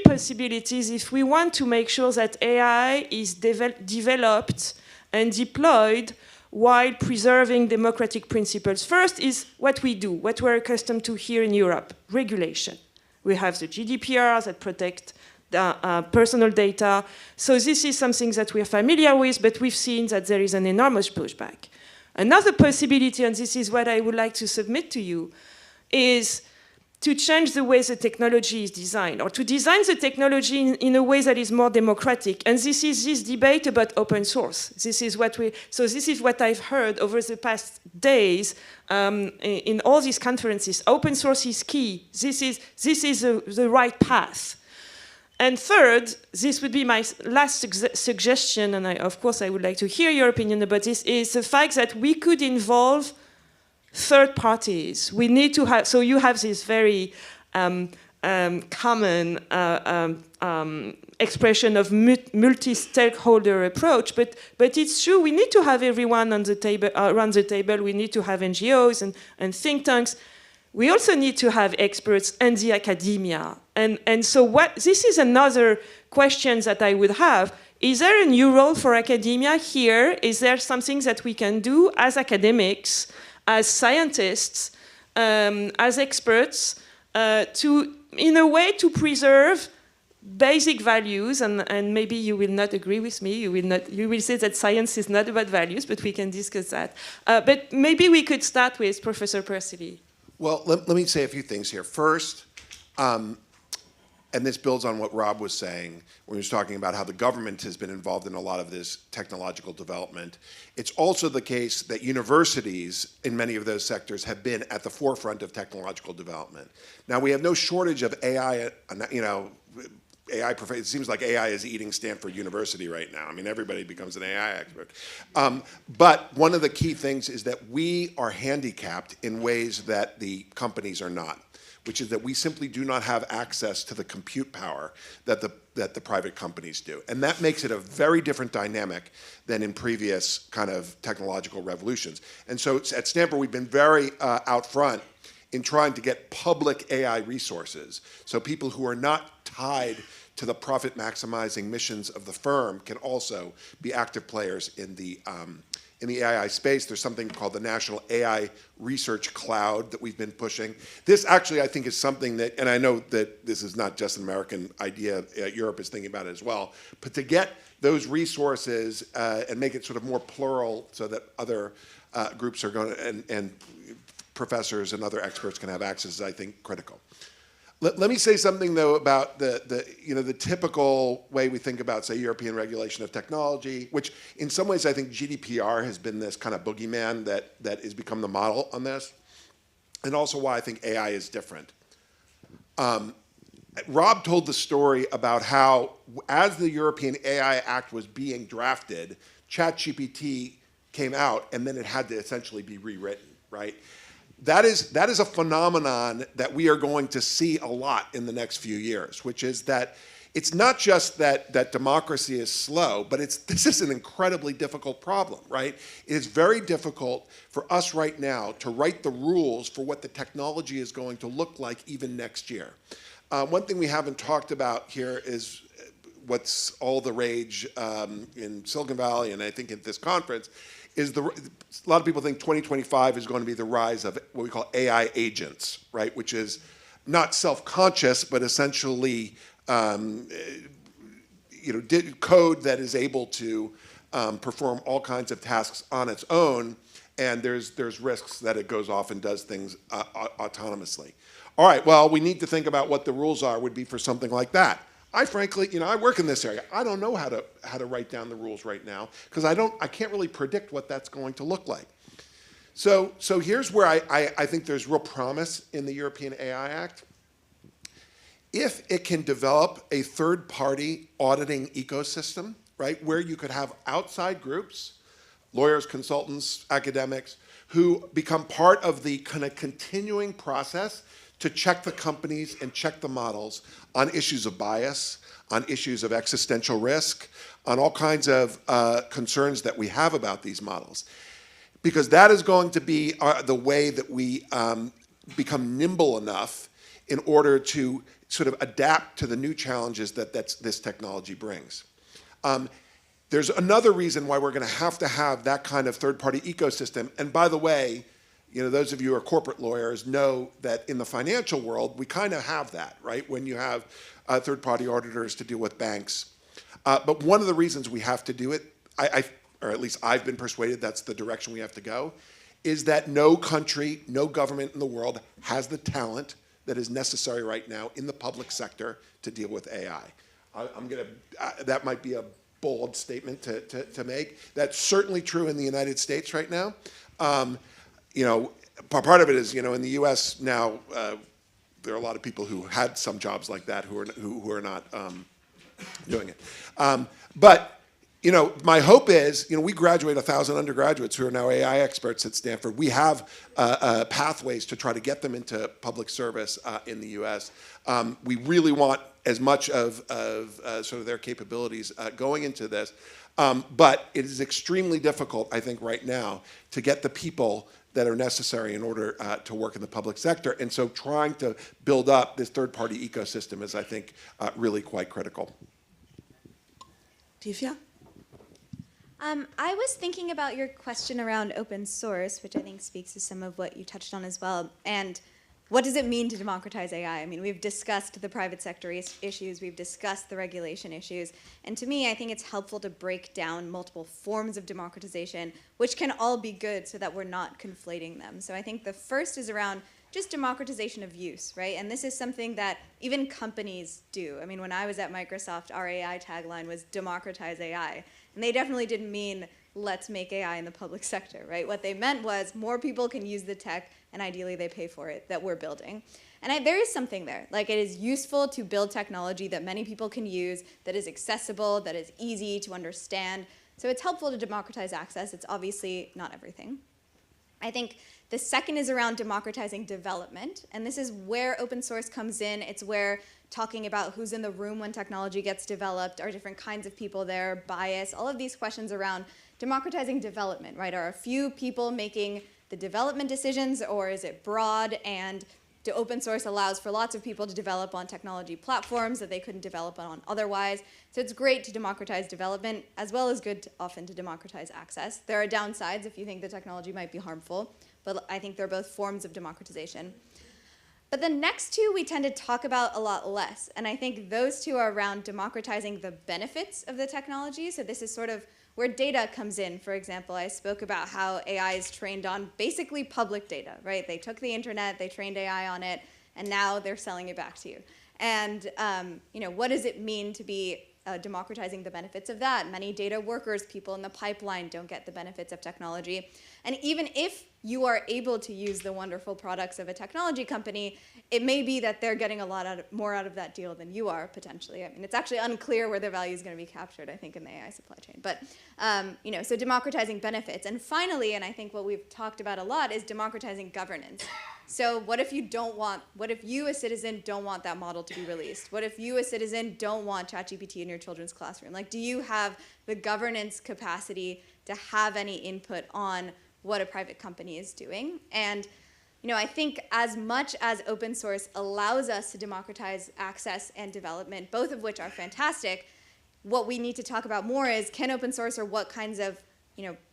possibilities if we want to make sure that AI is developed and deployed while preserving democratic principles. First is what we do, what we're accustomed to here in Europe, regulation. We have the GDPR that protect personal data. So this is something that we're familiar with, but we've seen that there is an enormous pushback. Another possibility, and this is what I would like to submit to you, is to change the way the technology is designed, or to design the technology in a way that is more democratic. And this is this debate about open source. This is what I've heard over the past days in all these conferences. Open source is key. This is the right path. And third, this would be my last suggestion, and of course I would like to hear your opinion about this, is the fact that we could involve third parties. We need to have, so you have this very common expression of multi-stakeholder approach, but it's true, we need to have everyone on the table, around the table. We need to have NGOs and think tanks. We also need to have experts and the academia. And so this is another question that I would have. Is there a new role for academia here? Is there something that we can do as academics, as scientists, as experts, in a way to preserve basic values, and maybe you will not agree with me. You will say that science is not about values, but we can discuss that. But maybe we could start with Professor Persily. Well, let me say a few things here. First, and this builds on what Rob was saying when he was talking about how the government has been involved in a lot of this technological development. It's also the case that universities in many of those sectors have been at the forefront of technological development. Now, we have no shortage of AI, it seems like AI is eating Stanford University right now. I mean, everybody becomes an AI expert. But one of the key things is that we are handicapped in ways that the companies are not, which is that we simply do not have access to the compute power that the private companies do. And that makes it a very different dynamic than in previous kind of technological revolutions. And so at Stanford, we've been very out front in trying to get public AI resources. So people who are not tied to the profit maximizing missions of the firm can also be active players in the AI space. There's something called the National AI Research Cloud that we've been pushing. This actually, I think, is something that, and I know that this is not just an American idea, Europe is thinking about it as well, but to get those resources and make it sort of more plural so that other groups are going to, and professors and other experts can have access is, I think, critical. Let me say something, though, about the typical way we think about, say, European regulation of technology, which in some ways I think GDPR has been this kind of boogeyman that has become the model on this, and also why I think AI is different. Rob told the story about how, as the European AI Act was being drafted, ChatGPT came out, and then it had to essentially be rewritten, right? That is a phenomenon that we are going to see a lot in the next few years, which is that it's not just that democracy is slow, but this is an incredibly difficult problem, right? It is very difficult for us right now to write the rules for what the technology is going to look like even next year. One thing we haven't talked about here is what's all the rage in Silicon Valley, and I think at this conference, is a lot of people think 2025 is going to be the rise of what we call AI agents, right? Which is not self-conscious, but essentially code that is able to perform all kinds of tasks on its own, and there's risks that it goes off and does things autonomously. All right, well, we need to think about what the rules would be for something like that. I frankly, I work in this area. I don't know how to write down the rules right now because I can't really predict what that's going to look like. So here's where I think there's real promise in the European AI Act. If it can develop a third-party auditing ecosystem, right, where you could have outside groups, lawyers, consultants, academics, who become part of the kind of continuing process to check the companies and check the models on issues of bias, on issues of existential risk, on all kinds of concerns that we have about these models. Because that is going to be the way that we become nimble enough in order to sort of adapt to the new challenges that this technology brings. There's another reason why we're going to have that kind of third-party ecosystem. And by the way, those of you who are corporate lawyers know that in the financial world, we kind of have that, right? When you have third-party auditors to deal with banks. But one of the reasons we have to do it, or at least I've been persuaded that's the direction we have to go, is that no country, no government in the world has the talent that is necessary right now in the public sector to deal with AI. That might be a bold statement to make. That's certainly true in the United States right now. Part of it is, in the U.S. now, there are a lot of people who had some jobs like that who are not doing it. But my hope is, we graduate 1,000 undergraduates who are now AI experts at Stanford. We have pathways to try to get them into public service in the U.S. We really want as much of sort of their capabilities going into this. But it is extremely difficult, I think, right now to get the people that are necessary in order to work in the public sector. And so trying to build up this third-party ecosystem is, I think, really quite critical. Divya? I was thinking about your question around open source, which I think speaks to some of what you touched on as well. And what does it mean to democratize AI? I mean, we've discussed the private sector issues, we've discussed the regulation issues, and to me, I think it's helpful to break down multiple forms of democratization, which can all be good so that we're not conflating them. So I think the first is around just democratization of use, right? And this is something that even companies do. I mean, when I was at Microsoft, our AI tagline was democratize AI. And they definitely didn't mean let's make AI in the public sector, right? What they meant was more people can use the tech and ideally they pay for it that we're building. And there is something there. Like, it is useful to build technology that many people can use, that is accessible, that is easy to understand. So it's helpful to democratize access. It's obviously not everything. I think the second is around democratizing development, and this is where open source comes in. It's where talking about who's in the room when technology gets developed, are different kinds of people there, bias, all of these questions around democratizing development, right? Are a few people making the development decisions, or is it broad, and the open source allows for lots of people to develop on technology platforms that they couldn't develop on otherwise. So it's great to democratize development, as well as good often to democratize access. There are downsides if you think the technology might be harmful, but I think they're both forms of democratization. But the next two we tend to talk about a lot less, and I think those two are around democratizing the benefits of the technology. So this is sort of where data comes in. For example, I spoke about how AI is trained on basically public data, right? They took the internet, they trained AI on it, and now they're selling it back to you. And what does it mean to be democratizing the benefits of that? Many data workers, people in the pipeline, don't get the benefits of technology. And even if you are able to use the wonderful products of a technology company, it may be that they're getting a lot more out of that deal than you are, potentially. I mean, it's actually unclear where their value is going to be captured, I think, in the AI supply chain. But, so democratizing benefits. And finally, and I think what we've talked about a lot, is democratizing governance. So what if you, a citizen, don't want that model to be released? What if you, a citizen, don't want ChatGPT in your children's classroom? Like, do you have the governance capacity to have any input on what a private company is doing? And I think as much as open source allows us to democratize access and development, both of which are fantastic, what we need to talk about more is, can open source, or what kinds of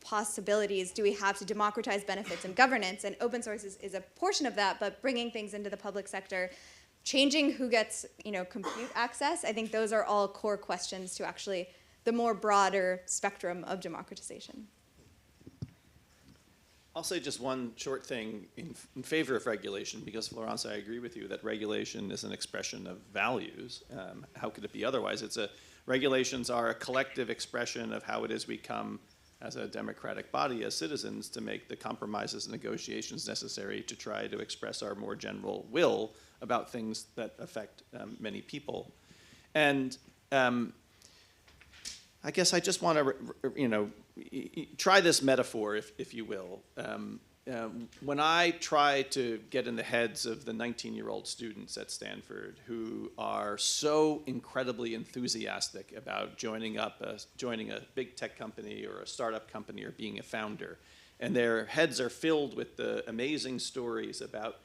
possibilities do we have to democratize benefits and governance? And open source is a portion of that, but bringing things into the public sector, changing who gets compute access, I think those are all core questions to actually the more broader spectrum of democratization. I'll say just one short thing in favor of regulation, because, Florence, I agree with you that regulation is an expression of values. How could it be otherwise? Regulations are a collective expression of how it is we come as a democratic body, as citizens, to make the compromises and negotiations necessary to try to express our more general will about things that affect many people. And I guess I just want to, try this metaphor, if you will. When I try to get in the heads of the 19-year-old students at Stanford who are so incredibly enthusiastic about joining a big tech company or a startup company or being a founder, and their heads are filled with the amazing stories about,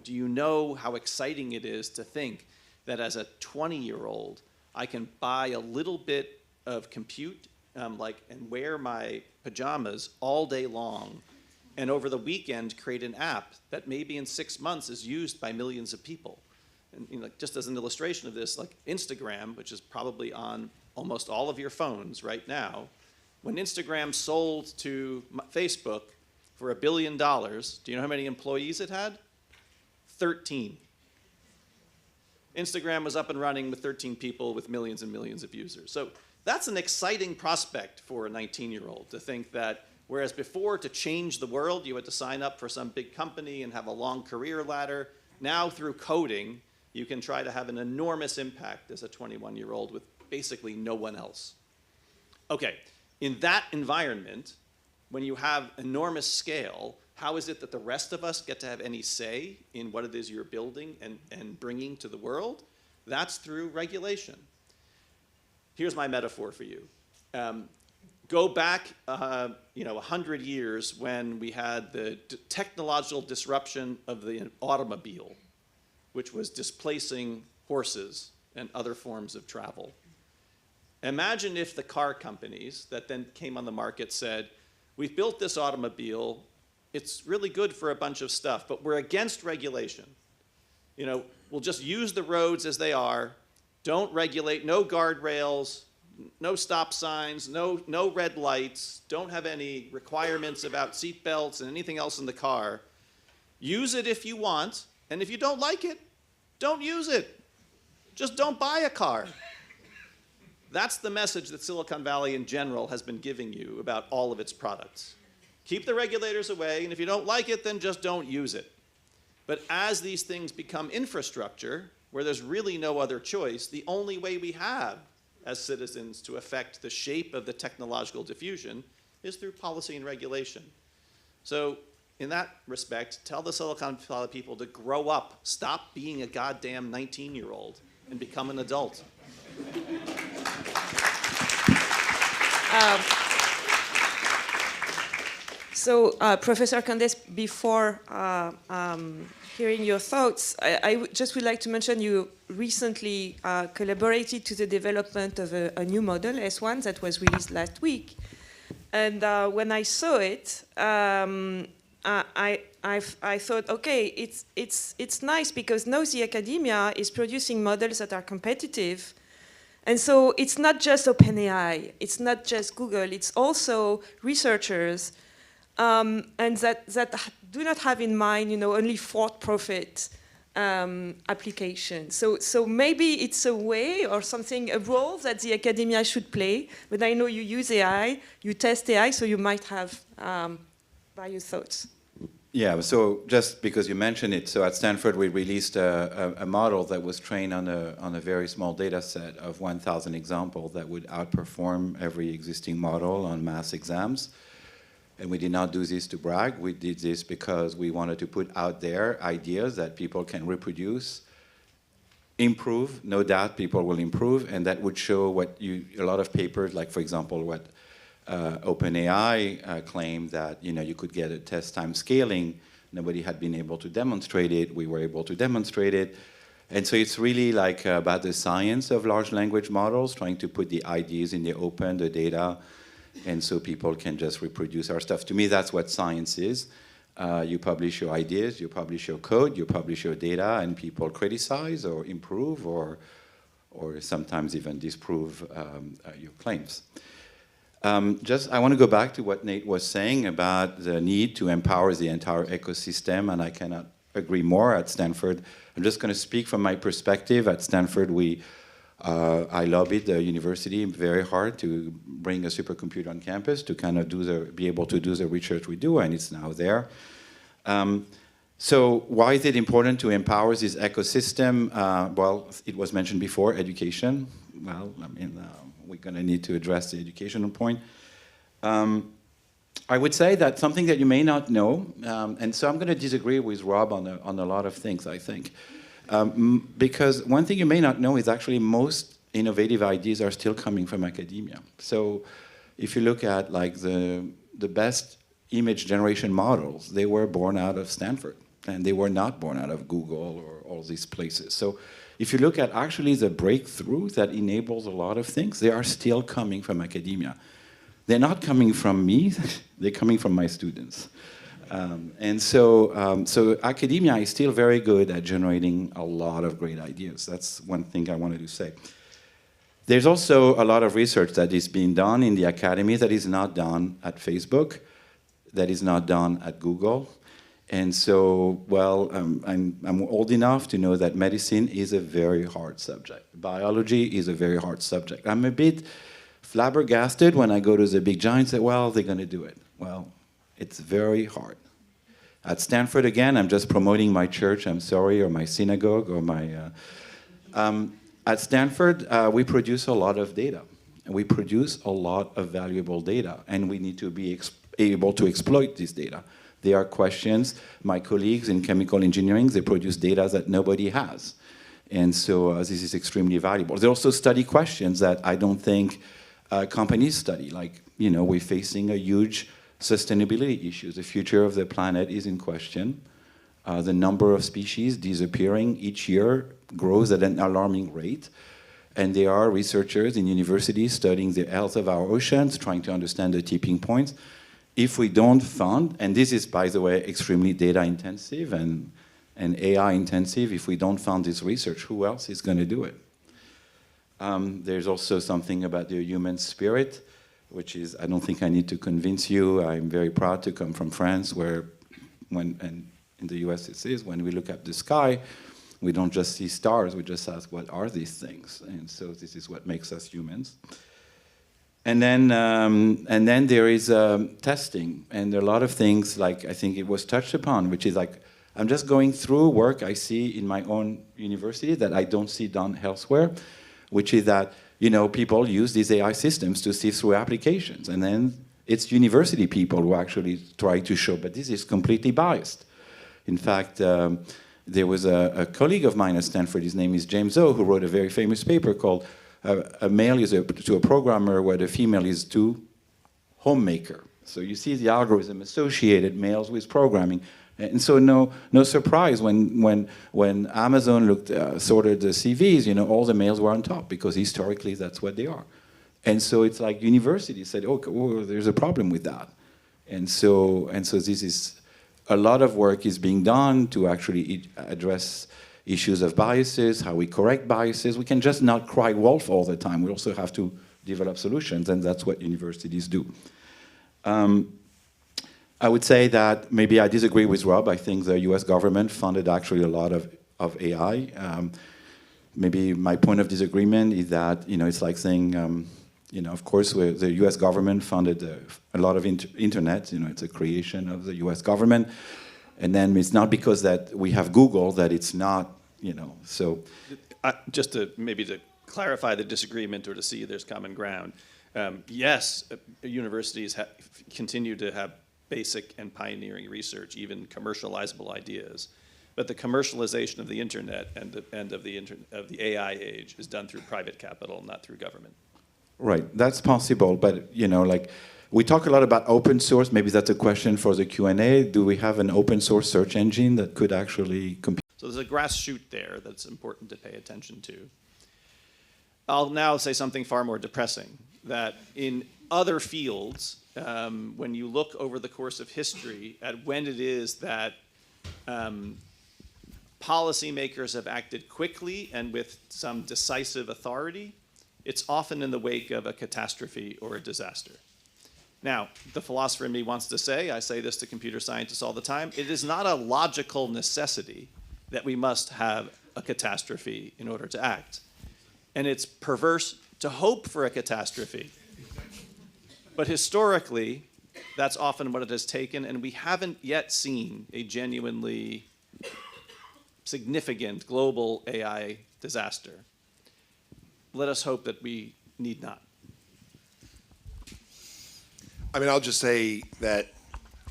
do you know how exciting it is to think that as a 20-year-old I can buy a little bit of compute and wear my pajamas all day long, and over the weekend create an app that maybe in 6 months is used by millions of people. And just as an illustration of this, like Instagram, which is probably on almost all of your phones right now, when Instagram sold to Facebook for $1 billion, do you know how many employees it had? 13. Instagram was up and running with 13 people with millions and millions of users. So that's an exciting prospect for a 19-year-old, to think that whereas before, to change the world, you had to sign up for some big company and have a long career ladder, now through coding, you can try to have an enormous impact as a 21-year-old with basically no one else. Okay, in that environment, when you have enormous scale, how is it that the rest of us get to have any say in what it is you're building and bringing to the world? That's through regulation. Here's my metaphor for you. Go back 100 years when we had the technological disruption of the automobile, which was displacing horses and other forms of travel. Imagine if the car companies that then came on the market said, we've built this automobile, it's really good for a bunch of stuff, but we're against regulation. we'll just use the roads as they are, don't regulate, no guardrails, no stop signs, no red lights, don't have any requirements about seat belts and anything else in the car. Use it if you want, and if you don't like it, don't use it. Just don't buy a car. That's the message that Silicon Valley in general has been giving you about all of its products. Keep the regulators away, and if you don't like it, then just don't use it. But as these things become infrastructure, where there's really no other choice, the only way we have as citizens to affect the shape of the technological diffusion is through policy and regulation. So in that respect, tell the Silicon Valley people to grow up, stop being a goddamn 19-year-old, and become an adult. So, Professor Candace, before hearing your thoughts, I just would like to mention you recently collaborated to the development of a new model, S1, that was released last week. And when I saw it, I thought, okay, it's nice because now the academia is producing models that are competitive. And so it's not just OpenAI, it's not just Google, it's also researchers and that do not have in mind, only for-profit application. So maybe it's a way or something, a role that the academia should play. But I know you use AI, you test AI, so you might have various thoughts. Yeah, so just because you mentioned it, so at Stanford we released a model that was trained on a very small data set of 1,000 examples that would outperform every existing model on mass exams. And we did not do this to brag. We did this because we wanted to put out there ideas that people can reproduce, improve. No doubt people will improve, and that would show what a lot of papers, like for example, what OpenAI claimed that you could get a test time scaling. Nobody had been able to demonstrate it. We were able to demonstrate it. And so it's really like about the science of large language models, trying to put the ideas in the open, the data, and so people can just reproduce our stuff. To me, that's what science is. You publish your ideas, you publish your code, you publish your data, and people criticize or improve or sometimes even disprove your claims. I want to go back to what Nate was saying about the need to empower the entire ecosystem, and I cannot agree more. At Stanford, I'm just going to speak from my perspective. At Stanford, I lobbied the university very hard to bring a supercomputer on campus to kind of be able to do the research we do, and it's now there. So why is it important to empower this ecosystem? Well, it was mentioned before, education. Well, I mean, we're going to need to address the educational point. I would say that something that you may not know, and so I'm going to disagree with Rob on a lot of things, I think. Because one thing you may not know is actually most innovative ideas are still coming from academia. So if you look at like the best image generation models, they were born out of Stanford, and they were not born out of Google or all these places. So if you look at actually the breakthrough that enables a lot of things, they are still coming from academia. They're not coming from me, they're coming from my students. And so academia is still very good at generating a lot of great ideas. That's one thing I wanted to say. There's also a lot of research that is being done in the academy that is not done at Facebook, that is not done at Google. And so, well, I'm old enough to know that medicine is a very hard subject. Biology is a very hard subject. I'm a bit flabbergasted when I go to the big giants and say, well, they're going to do it. Well, it's very hard. At Stanford, again, I'm just promoting my church, I'm sorry, or my synagogue, or my... at Stanford, we produce a lot of data. We produce a lot of valuable data, and we need to be able to exploit this data. There are questions. My colleagues in chemical engineering, they produce data that nobody has. And so this is extremely valuable. They also study questions that I don't think companies study. Like, we're facing a huge sustainability issue. The future of the planet is in question. The number of species disappearing each year grows at an alarming rate. And there are researchers in universities studying the health of our oceans, trying to understand the tipping points. If we don't fund, and this is, by the way, extremely data intensive, and and AI intensive. If we don't fund this research, who else is going to do it? There's also something about the human spirit, which is, I don't think I need to convince you. I'm very proud to come from France, where, and in the US it is, when we look up the sky, we don't just see stars, we just ask, what are these things? And so this is what makes us humans. And then there is testing, and there are a lot of things, like I think it was touched upon, which is like, I'm just going through work I see in my own university that I don't see done elsewhere, which is that, you know, people use these AI systems to sift through applications, and then it's university people who actually try to show, but this is completely biased. In fact, there was a colleague of mine at Stanford, his name is James O, who wrote a very famous paper called A Male is to a Programmer What a Female is to Homemaker. So you see the algorithm associated males with programming. And so no surprise when Amazon sorted the CVs, you know, all the males were on top, because historically that's what they are. And so it's like universities said, oh, there's a problem with that. And so this is, a lot of work is being done to actually address issues of biases, how we correct biases. We can just not cry wolf all the time. We also have to develop solutions, and that's what universities do. I would say that maybe I disagree with Rob. I think the US government funded actually a lot of AI. Maybe my point of disagreement is that, you know, it's like saying, you know, of course, the US government funded a lot of internet, you know, it's a creation of the US government. And then it's not because that we have Google that it's not, you know, so. Just to maybe to clarify the disagreement or to see there's common ground. Yes, universities continue to have basic and pioneering research, even commercializable ideas. But the commercialization of the internet and of the AI age is done through private capital, not through government. Right, that's possible, but you know, like we talk a lot about open source. Maybe that's a question for the Q&A. Do we have an open source search engine that could actually compete? So there's a grass shoot there that's important to pay attention to. I'll now say something far more depressing, that in other fields, when you look over the course of history at when it is that policymakers have acted quickly and with some decisive authority, it's often in the wake of a catastrophe or a disaster. Now, the philosopher in me wants to say, I say this to computer scientists all the time, it is not a logical necessity that we must have a catastrophe in order to act. And it's perverse to hope for a catastrophe. But historically, that's often what it has taken, and we haven't yet seen a genuinely significant global AI disaster. Let us hope that we need not. I mean, I'll just say that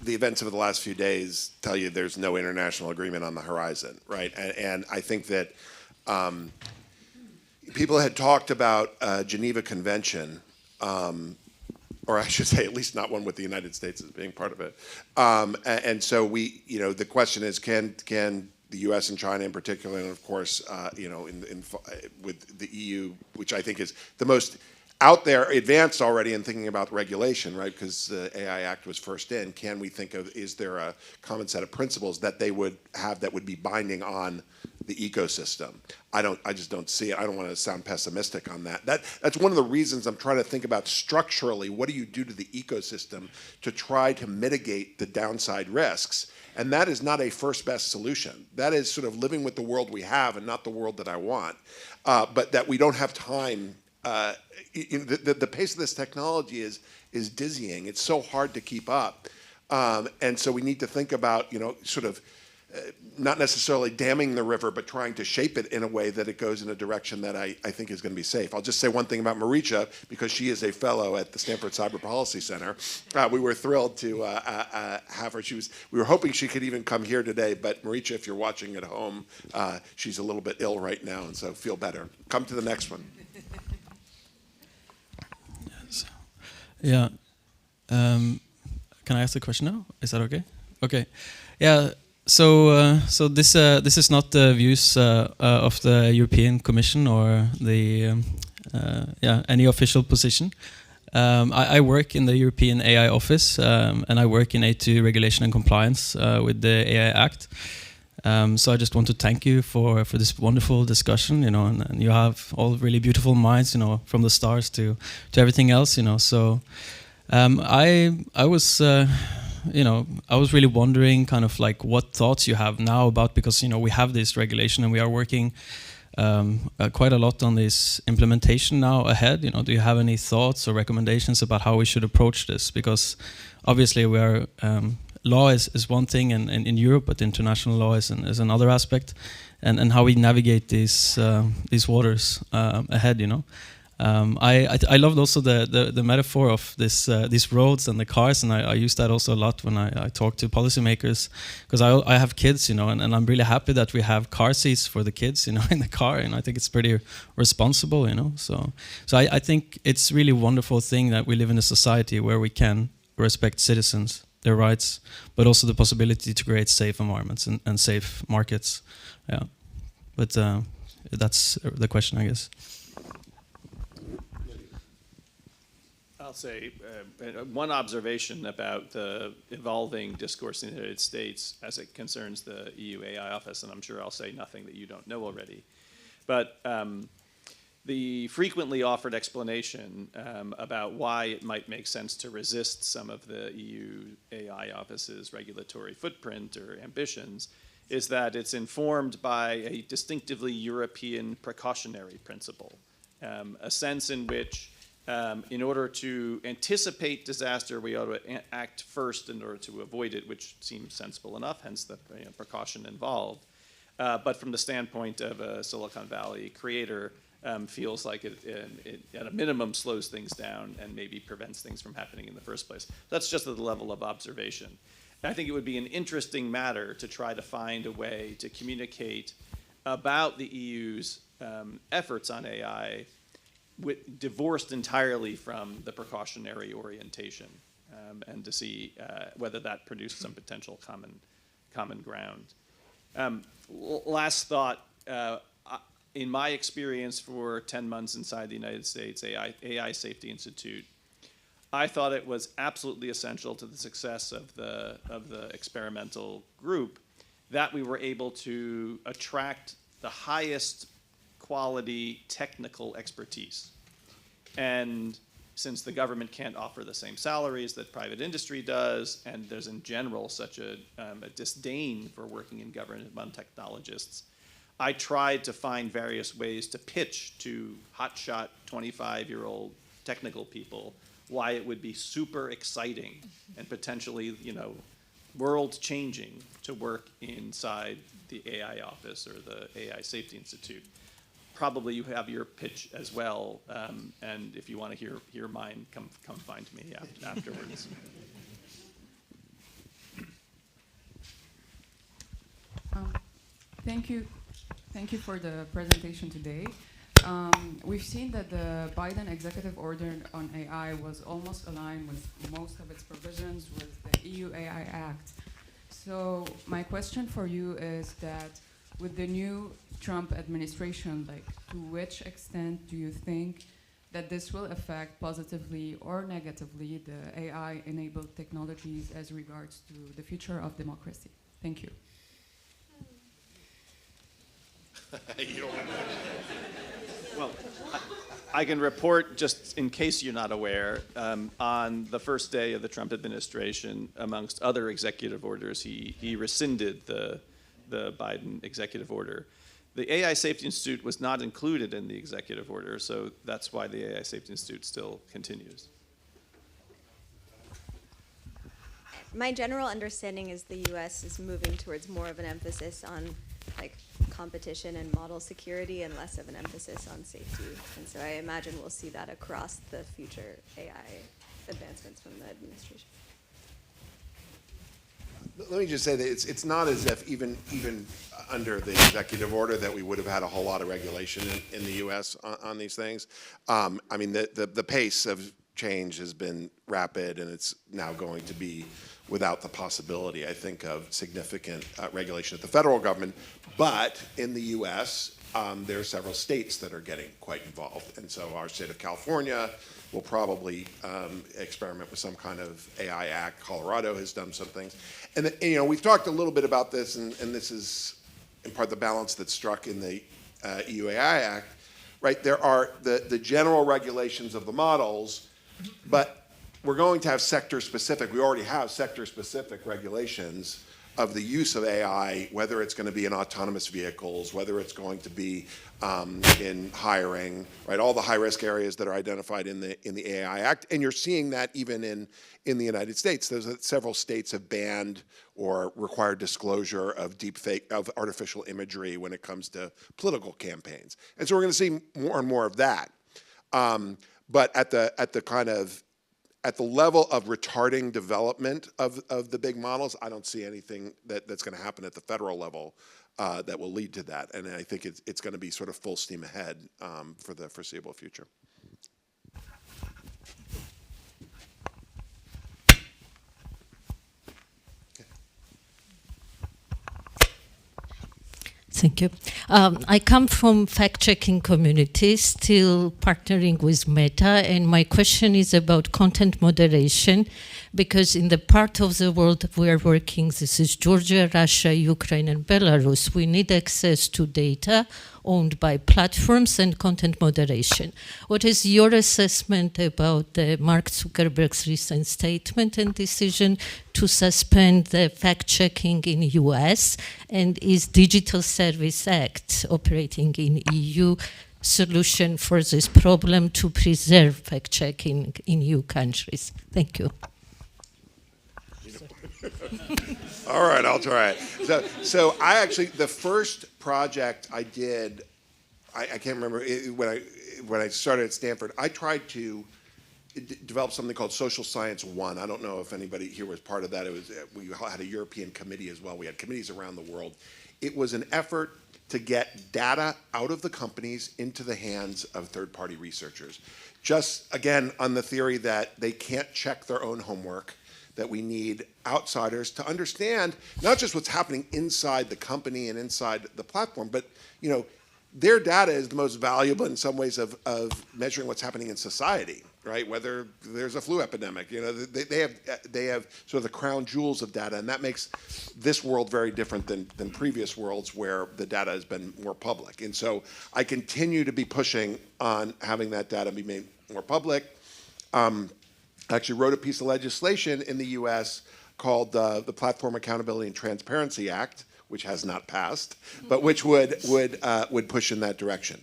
the events of the last few days tell you there's no international agreement on the horizon, right? And I think that people had talked about a Geneva Convention, or I should say at least not one with the United States as being part of it. And so we, you know, the question is, can the U.S. and China in particular, and of course, you know, with the EU, which I think is the most out there, advanced already in thinking about regulation, right? Because the AI Act was first in. Can we think of, is there a common set of principles that they would have that would be binding on the ecosystem? I just don't see it. I don't want to sound pessimistic on that. That's one of the reasons I'm trying to think about structurally, what do you do to the ecosystem to try to mitigate the downside risks? And that is not a first best solution. That is sort of living with the world we have and not the world that I want. But that we don't have time. The pace of this technology is dizzying. It's so hard to keep up. And so we need to think about, you know, sort of not necessarily damming the river, but trying to shape it in a way that it goes in a direction that I think is going to be safe. I'll just say one thing about Maricha, because she is a fellow at the Stanford Cyber Policy Center. We were thrilled to have her. We were hoping she could even come here today, but Maricha, if you're watching at home, she's a little bit ill right now, and so feel better. Come to the next one. Yeah. Can I ask a question now? Is that okay? Okay. Yeah. So this is not the views of the European Commission or the any official position. I work in the European AI office, and I work in A2 regulation and compliance with the AI Act. So I just want to thank you for this wonderful discussion, and you have all really beautiful minds, from the stars to everything else, So I was really wondering kind of like what thoughts you have now about, because we have this regulation and we are working quite a lot on this implementation now ahead. Do you have any thoughts or recommendations about how we should approach this? Because obviously we are law is one thing in Europe, but international law is another aspect, and how we navigate these waters ahead. I loved also the metaphor of these roads and the cars, and I use that also a lot when I talk to policymakers, because I have kids, and I'm really happy that we have car seats for the kids, in the car, and I think it's pretty responsible, So I think it's really a wonderful thing that we live in a society where we can respect citizens, their rights, but also the possibility to create safe environments and safe markets. Yeah, but that's the question, I guess. I'll say one observation about the evolving discourse in the United States as it concerns the EU AI office, and I'm sure I'll say nothing that you don't know already, but the frequently offered explanation about why it might make sense to resist some of the EU AI office's regulatory footprint or ambitions is that it's informed by a distinctively European precautionary principle, a sense in which in order to anticipate disaster, we ought to act first in order to avoid it, which seems sensible enough, hence the precaution involved. But from the standpoint of a Silicon Valley creator, feels like it at a minimum slows things down and maybe prevents things from happening in the first place. That's just at the level of observation. And I think it would be an interesting matter to try to find a way to communicate about the EU's efforts on AI divorced entirely from the precautionary orientation, and to see whether that produced some potential common ground. Last thought, in my experience for 10 months inside the United States AI Safety Institute, I thought it was absolutely essential to the success of the experimental group that we were able to attract the highest quality technical expertise. And since the government can't offer the same salaries that private industry does, and there's in general such a disdain for working in government among technologists, I tried to find various ways to pitch to hotshot 25-year-old technical people why it would be super exciting and potentially, world-changing to work inside the AI office or the AI Safety Institute. Probably you have your pitch as well, and if you want to hear mine, come find me afterwards. Thank you for the presentation today. We've seen that the Biden executive order on AI was almost aligned with most of its provisions with the EU AI Act. So my question for you is that with the new Trump administration, to which extent do you think that this will affect positively or negatively the AI-enabled technologies as regards to the future of democracy? Thank you. Well, I can report, just in case you're not aware, on the first day of the Trump administration, amongst other executive orders, he rescinded the Biden executive order. The AI Safety Institute was not included in the executive order, so that's why the AI Safety Institute still continues. My general understanding is the U.S. is moving towards more of an emphasis on competition and model security and less of an emphasis on safety. And so I imagine we'll see that across the future AI advancements from the administration. Let me just say that it's not as if even under the executive order that we would have had a whole lot of regulation in the U.S. on these things. I mean, the pace of change has been rapid, and it's now going to be without the possibility, I think, of significant regulation at the federal government. But in the U.S., there are several states that are getting quite involved. And so our state of California will probably experiment with some kind of AI act. Colorado has done some things. And we've talked a little bit about this, and this is in part the balance that's struck in the EU AI Act, right? There are the general regulations of the models, but we're going to have sector-specific, we already have sector-specific regulations of the use of AI, whether it's going to be in autonomous vehicles, whether it's going to be in hiring, right? All the high-risk areas that are identified in the AI Act, and you're seeing that even in the United States. Several states have banned or required disclosure of deepfake, of artificial imagery when it comes to political campaigns, and so we're going to see more and more of that. But at the level of retarding development of the big models, I don't see anything that's going to happen at the federal level that will lead to that. And I think it's going to be sort of full steam ahead for the foreseeable future. Thank you. I come from fact-checking communities, still partnering with Meta, and my question is about content moderation, because in the part of the world we are working, this is Georgia, Russia, Ukraine, and Belarus, we need access to data owned by platforms and content moderation. What is your assessment about Mark Zuckerberg's recent statement and decision to suspend the fact-checking in US, and is Digital Service Act operating in EU solution for this problem to preserve fact-checking in EU countries? Thank you. All right, I'll try it. So I actually, the first project I did, I can't remember, when I started at Stanford, I tried to develop something called Social Science One. I don't know if anybody here was part of that. It was, we had a European committee as well. We had committees around the world. It was an effort to get data out of the companies into the hands of third-party researchers. Just, again, on the theory that they can't check their own homework, that we need outsiders to understand not just what's happening inside the company and inside the platform, but their data is the most valuable in some ways of measuring what's happening in society, right? Whether there's a flu epidemic, they have sort of the crown jewels of data, and that makes this world very different than previous worlds where the data has been more public. And so I continue to be pushing on having that data be made more public. I actually wrote a piece of legislation in the US called the Platform Accountability and Transparency Act, which has not passed, but which would push in that direction.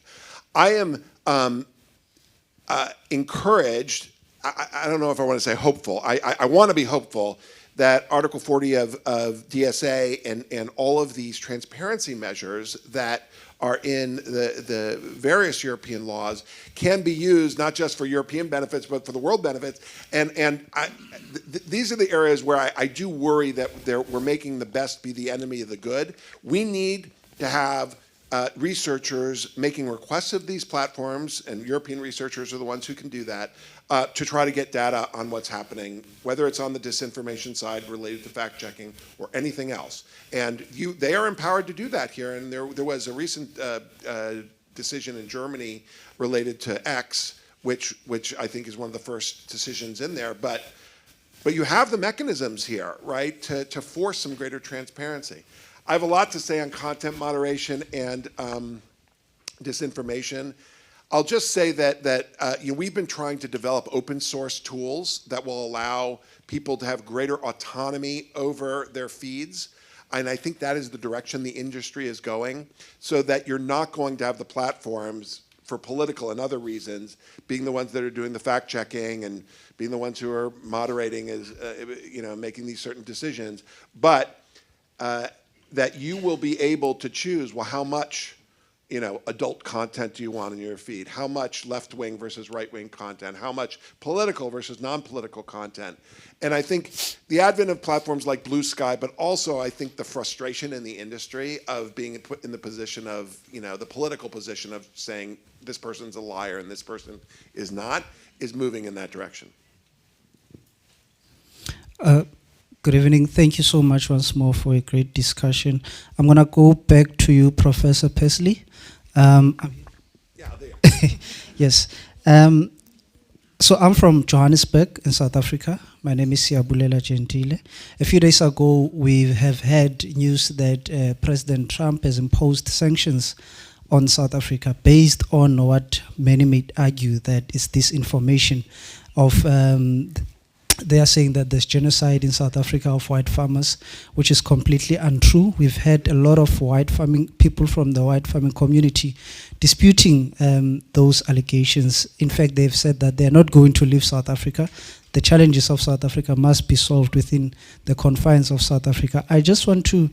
I am encouraged, I don't know if I want to say hopeful, I want to be hopeful that Article 40 of DSA and all of these transparency measures that are in the various European laws can be used not just for European benefits, but for the world benefits. And these are the areas where I do worry that we're making the best be the enemy of the good. We need to have researchers making requests of these platforms, and European researchers are the ones who can do that, to try to get data on what's happening, whether it's on the disinformation side related to fact-checking or anything else. And they are empowered to do that here. And there was a recent decision in Germany related to X, which I think is one of the first decisions in there. But you have the mechanisms here, right, to force some greater transparency. I have a lot to say on content moderation and disinformation. I'll just say that we've been trying to develop open source tools that will allow people to have greater autonomy over their feeds. And I think that is the direction the industry is going, so that you're not going to have the platforms for political and other reasons being the ones that are doing the fact checking and being the ones who are moderating, making these certain decisions, but that you will be able to choose, well, how much adult content do you want in your feed? How much left-wing versus right-wing content? How much political versus non-political content? And I think the advent of platforms like Blue Sky, but also I think the frustration in the industry of being put in the position of, the political position of saying this person's a liar and this person is not, is moving in that direction. Good evening. Thank you so much once more for a great discussion. I'm going to go back to you, Professor Pesley. Um, Yeah, there. yes. So I'm from Johannesburg in South Africa. My name is Siabulela Gentile. A few days ago, we have had news that President Trump has imposed sanctions on South Africa based on what many may argue that is disinformation of they are saying that there's genocide in South Africa of white farmers, which is completely untrue. We've had a lot of white farming people from the white farming community disputing those allegations. In fact, they've said that they're not going to leave South Africa. The challenges of South Africa must be solved within the confines of South Africa. I just want to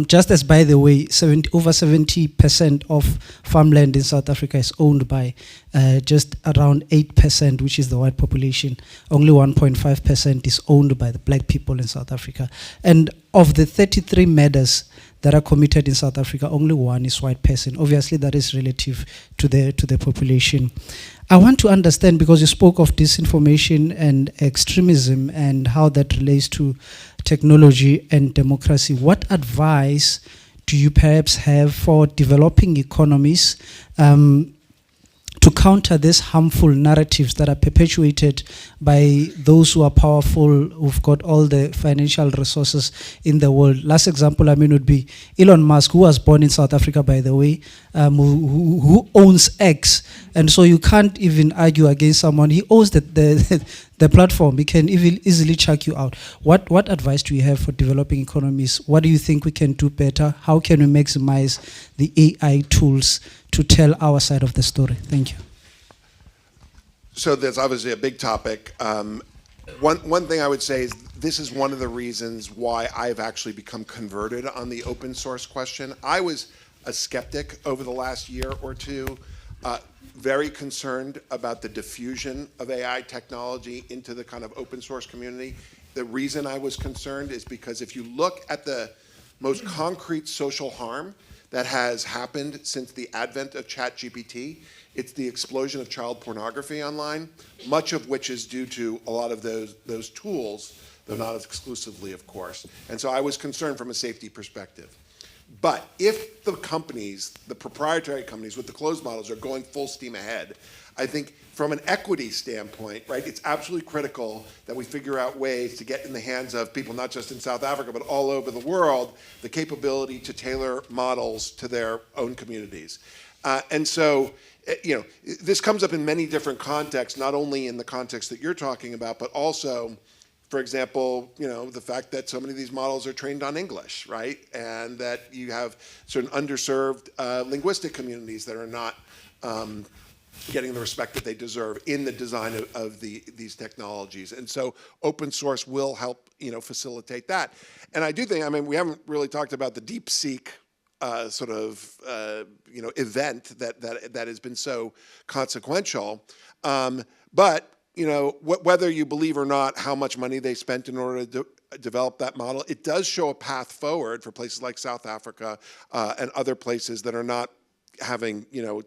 just as by the way, over 70% of farmland in South Africa is owned by just around 8%, which is the white population. Only 1.5% is owned by the black people in South Africa. And of the 33 murders that are committed in South Africa, only one is white person. Obviously, that is relative to the population. I want to understand, because you spoke of disinformation and extremism and how that relates to technology and democracy. What advice do you perhaps have for developing economies to counter these harmful narratives that are perpetuated by those who are powerful, who've got all the financial resources in the world? Last example, would be Elon Musk, who was born in South Africa, by the way, who owns X. And so you can't even argue against someone. He owns the platform. He can easily chuck you out. What advice do you have for developing economies? What do you think we can do better? How can we maximize the AI tools to tell our side of the story? Thank you. So there's obviously a big topic. One thing I would say is this is one of the reasons why I've actually become converted on the open source question. I was a skeptic over the last year or two, very concerned about the diffusion of AI technology into the kind of open source community. The reason I was concerned is because if you look at the most concrete social harm that has happened since the advent of ChatGPT, it's the explosion of child pornography online, much of which is due to a lot of those tools, though not exclusively, of course. And so I was concerned from a safety perspective. But if the companies, the proprietary companies with the closed models are going full steam ahead, I think from an equity standpoint, right, it's absolutely critical that we figure out ways to get in the hands of people, not just in South Africa, but all over the world, the capability to tailor models to their own communities. And so, you know, this comes up in many different contexts, not only in the context that you're talking about, but also, for example, you know, the fact that so many of these models are trained on English, right? And that you have certain underserved linguistic communities that are not getting the respect that they deserve in the design of these technologies. And so open source will help, you know, facilitate that. And I do think, I mean, we haven't really talked about the DeepSeek sort of, you know, event that has been so consequential. But you know, whether you believe or not how much money they spent in order to develop that model, it does show a path forward for places like South Africa and other places that are not having, you know,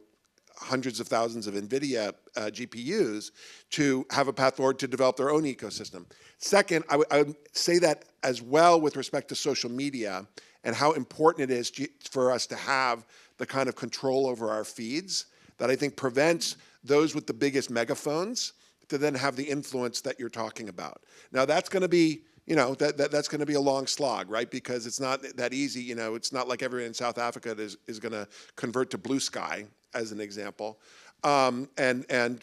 hundreds of thousands of NVIDIA GPUs to have a path forward to develop their own ecosystem. Second, I would say that as well with respect to social media and how important it is for us to have the kind of control over our feeds that I think prevents those with the biggest megaphones to then have the influence that you're talking about. Now that's going to be, you know, that's going to be a long slog, right? Because it's not that easy. You know, it's not like everyone in South Africa is going to convert to Blue Sky, as an example. And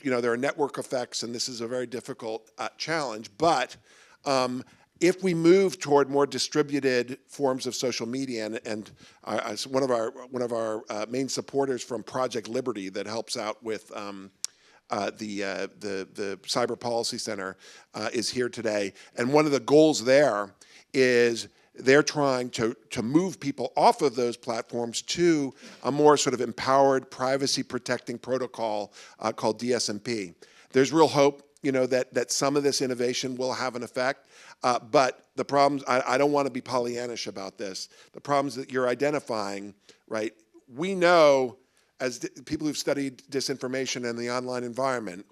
you know, there are network effects, and this is a very difficult challenge. But if we move toward more distributed forms of social media, and one of our main supporters from Project Liberty that helps out with the Cyber Policy Center is here today. And one of the goals there is they're trying to move people off of those platforms to a more sort of empowered privacy protecting protocol called DSMP. There's real hope, you know, that some of this innovation will have an effect. But the problems, I don't want to be Pollyannish about this. The problems that you're identifying, right? We know, as people who've studied disinformation in the online environment,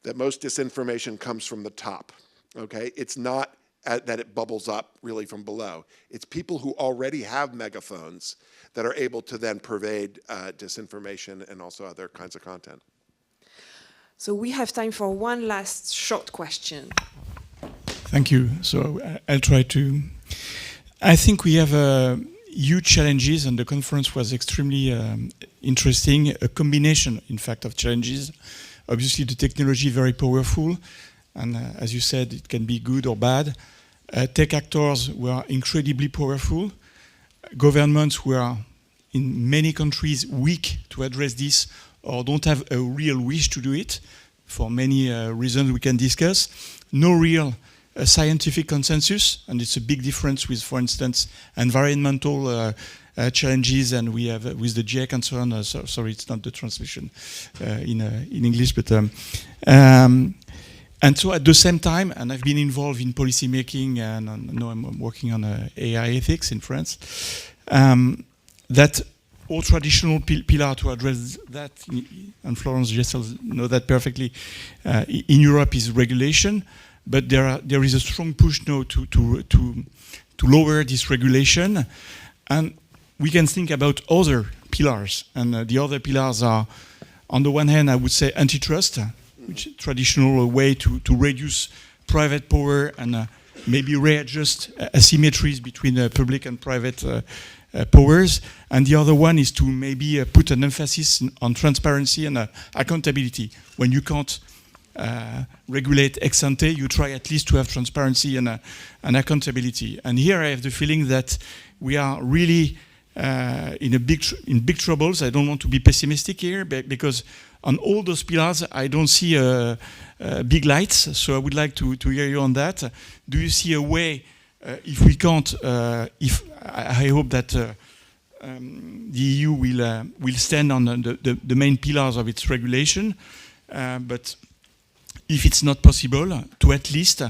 that most disinformation comes from the top, okay? It's not that it bubbles up really from below. It's people who already have megaphones that are able to then pervade disinformation and also other kinds of content. So we have time for one last short question. Thank you. So I'll try to. I think we have huge challenges, and the conference was extremely interesting. A combination, in fact, of challenges. Obviously, the technology is very powerful, and as you said, it can be good or bad. Tech actors were incredibly powerful. Governments were, in many countries, weak to address this or don't have a real wish to do it for many reasons we can discuss. No real scientific consensus, and it's a big difference with, for instance, environmental challenges, and we have with the GIEC and so on. Sorry, it's not the translation in English, but and so at the same time, and I've been involved in policy making, and now I'm working on AI ethics in France. That all traditional pillar to address that, and Florence just know that perfectly, in Europe is regulation, but there is a strong push now to lower this regulation, and we can think about other pillars, and the other pillars are, on the one hand, I would say antitrust, which is a traditional way to reduce private power and maybe readjust asymmetries between public and private powers. And the other one is to maybe put an emphasis on transparency and accountability. When you can't regulate ex ante, you try at least to have transparency and accountability. And here I have the feeling that we are really in big troubles. I don't want to be pessimistic here, because on all those pillars, I don't see big lights. So I would like to hear you on that. Do you see a way, if we can't, if I hope that the EU will stand on the main pillars of its regulation, but if it's not possible, to at least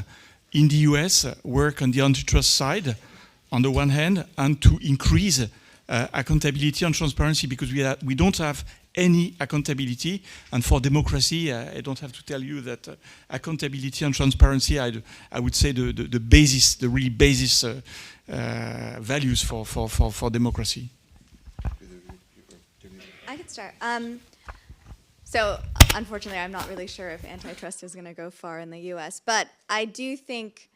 in the US work on the antitrust side, on the one hand, and to increase accountability and transparency, because we don't have any accountability, and for democracy, I don't have to tell you that accountability and transparency, I would say the basis, the really basis values for democracy. I could start. So unfortunately, I'm not really sure if antitrust is going to go far in the US, but I do think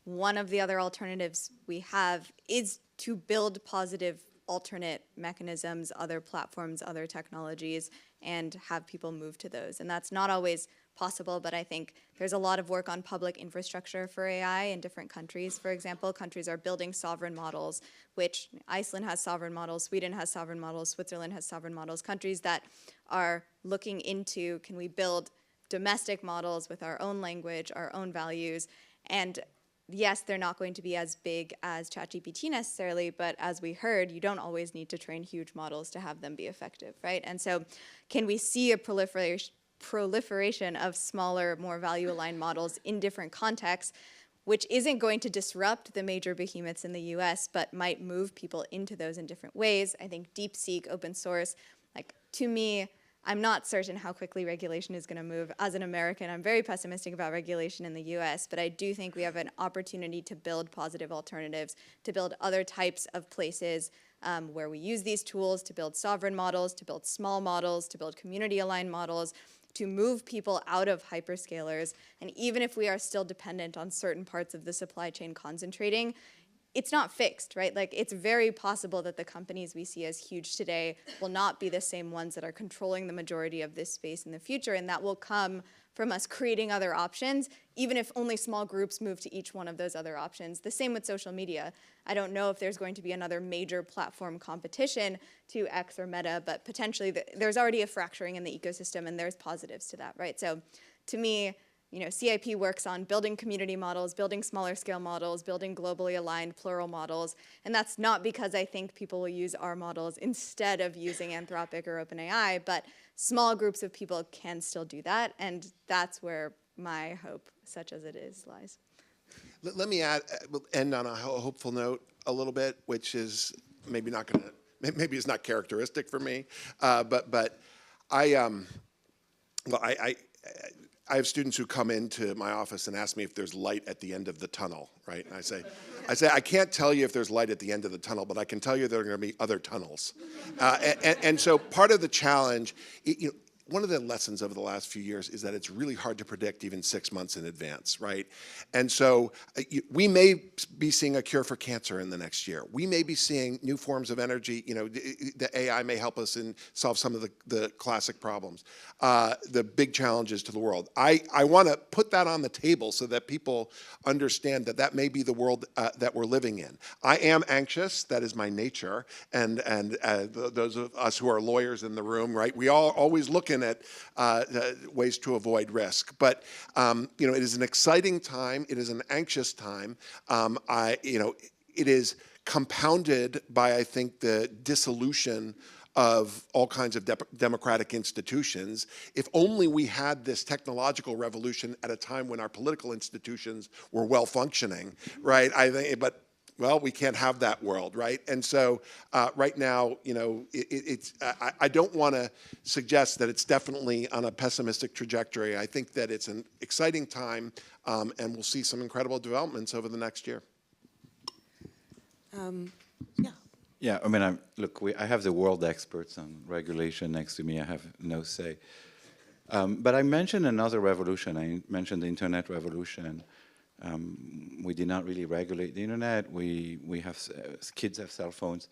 one of the other alternatives we have is to build positive alternate mechanisms, other platforms, other technologies, and have people move to those. And that's not always possible, but I think there's a lot of work on public infrastructure for AI in different countries. For example, countries are building sovereign models, which Iceland has sovereign models, Sweden has sovereign models, Switzerland has sovereign models, countries that are looking into, can we build domestic models with our own language, our own values, and yes, they're not going to be as big as ChatGPT necessarily, but as we heard, you don't always need to train huge models to have them be effective, right? And so can we see a proliferation of smaller, more value-aligned models in different contexts, which isn't going to disrupt the major behemoths in the US, but might move people into those in different ways? I think DeepSeek, open source, like, to me, I'm not certain how quickly regulation is going to move. As an American, I'm very pessimistic about regulation in the US, but I do think we have an opportunity to build positive alternatives, to build other types of places where we use these tools to build sovereign models, to build small models, to build community-aligned models, to move people out of hyperscalers. And even if we are still dependent on certain parts of the supply chain concentrating, it's not fixed, right? Like, it's very possible that the companies we see as huge today will not be the same ones that are controlling the majority of this space in the future, and that will come from us creating other options, even if only small groups move to each one of those other options. The same with social media. I don't know if there's going to be another major platform competition to X or Meta, but potentially there's already a fracturing in the ecosystem, and there's positives to that, right? So to me, you know, CIP works on building community models, building smaller scale models, building globally aligned plural models. And that's not because I think people will use our models instead of using Anthropic or OpenAI, but small groups of people can still do that. And that's where my hope, such as it is, lies. Let me end on a hopeful note a little bit, which is maybe not going to, maybe it's not characteristic for me, but I have students who come into my office and ask me if there's light at the end of the tunnel, right? And I say, I can't tell you if there's light at the end of the tunnel, but I can tell you there are going to be other tunnels. And so part of the challenge, one of the lessons over the last few years is that it's really hard to predict even 6 months in advance, right? And so we may be seeing a cure for cancer in the next year. We may be seeing new forms of energy. The AI may help us solve some of the classic problems, the big challenges to the world. I want to put that on the table so that people understand that that may be the world that we're living in. I am anxious. That is my nature. And those of us who are lawyers in the room, right, we all always looking at ways to avoid risk. But it is an exciting time. It is an anxious time. It is compounded by, I think, the dissolution of all kinds of democratic institutions. If only we had this technological revolution at a time when our political institutions were well functioning, right? But well, we can't have that world, right? And so right now, I don't want to suggest that it's definitely on a pessimistic trajectory. I think that it's an exciting time, and we'll see some incredible developments over the next year. Yeah. Yeah, I mean, I have the world experts on regulation next to me. I have no say. But I mentioned another revolution. I mentioned the internet revolution. We did not really regulate the internet. We have kids have cell phones.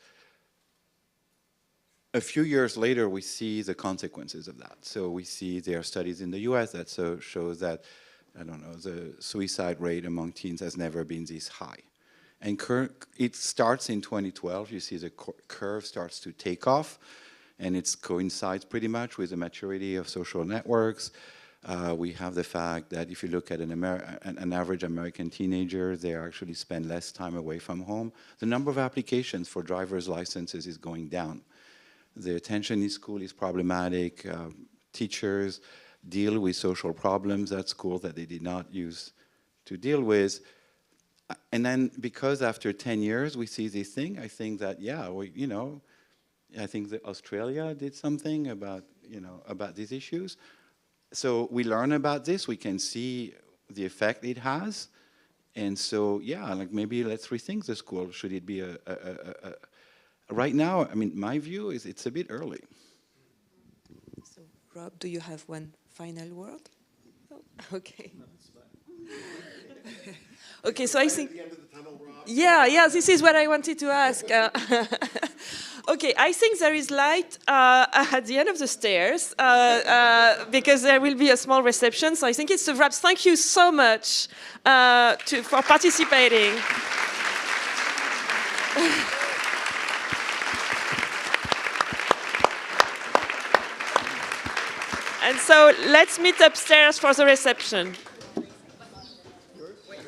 A few years later, we see the consequences of that. So we see there are studies in the U.S. that shows that, I don't know, the suicide rate among teens has never been this high. And it starts in 2012. You see the curve starts to take off, and it coincides pretty much with the maturity of social networks. We have the fact that if you look at an average American teenager, they actually spend less time away from home. The number of applications for driver's licenses is going down. The attention in school is problematic. Teachers deal with social problems at school that they did not use to deal with. And then because after 10 years we see this thing, I think that, I think that Australia did something about these issues. So we learn about this, we can see the effect it has. And so, maybe let's rethink the school. Should it be right now, I mean, my view is it's a bit early. So, Rob, do you have one final word? Oh, okay. No, that's fine. Okay, so I think... Yeah, this is what I wanted to ask. Okay, I think there is light at the end of the stairs because there will be a small reception. So I think it's a wrap. Thank you so much for participating. And so let's meet upstairs for the reception.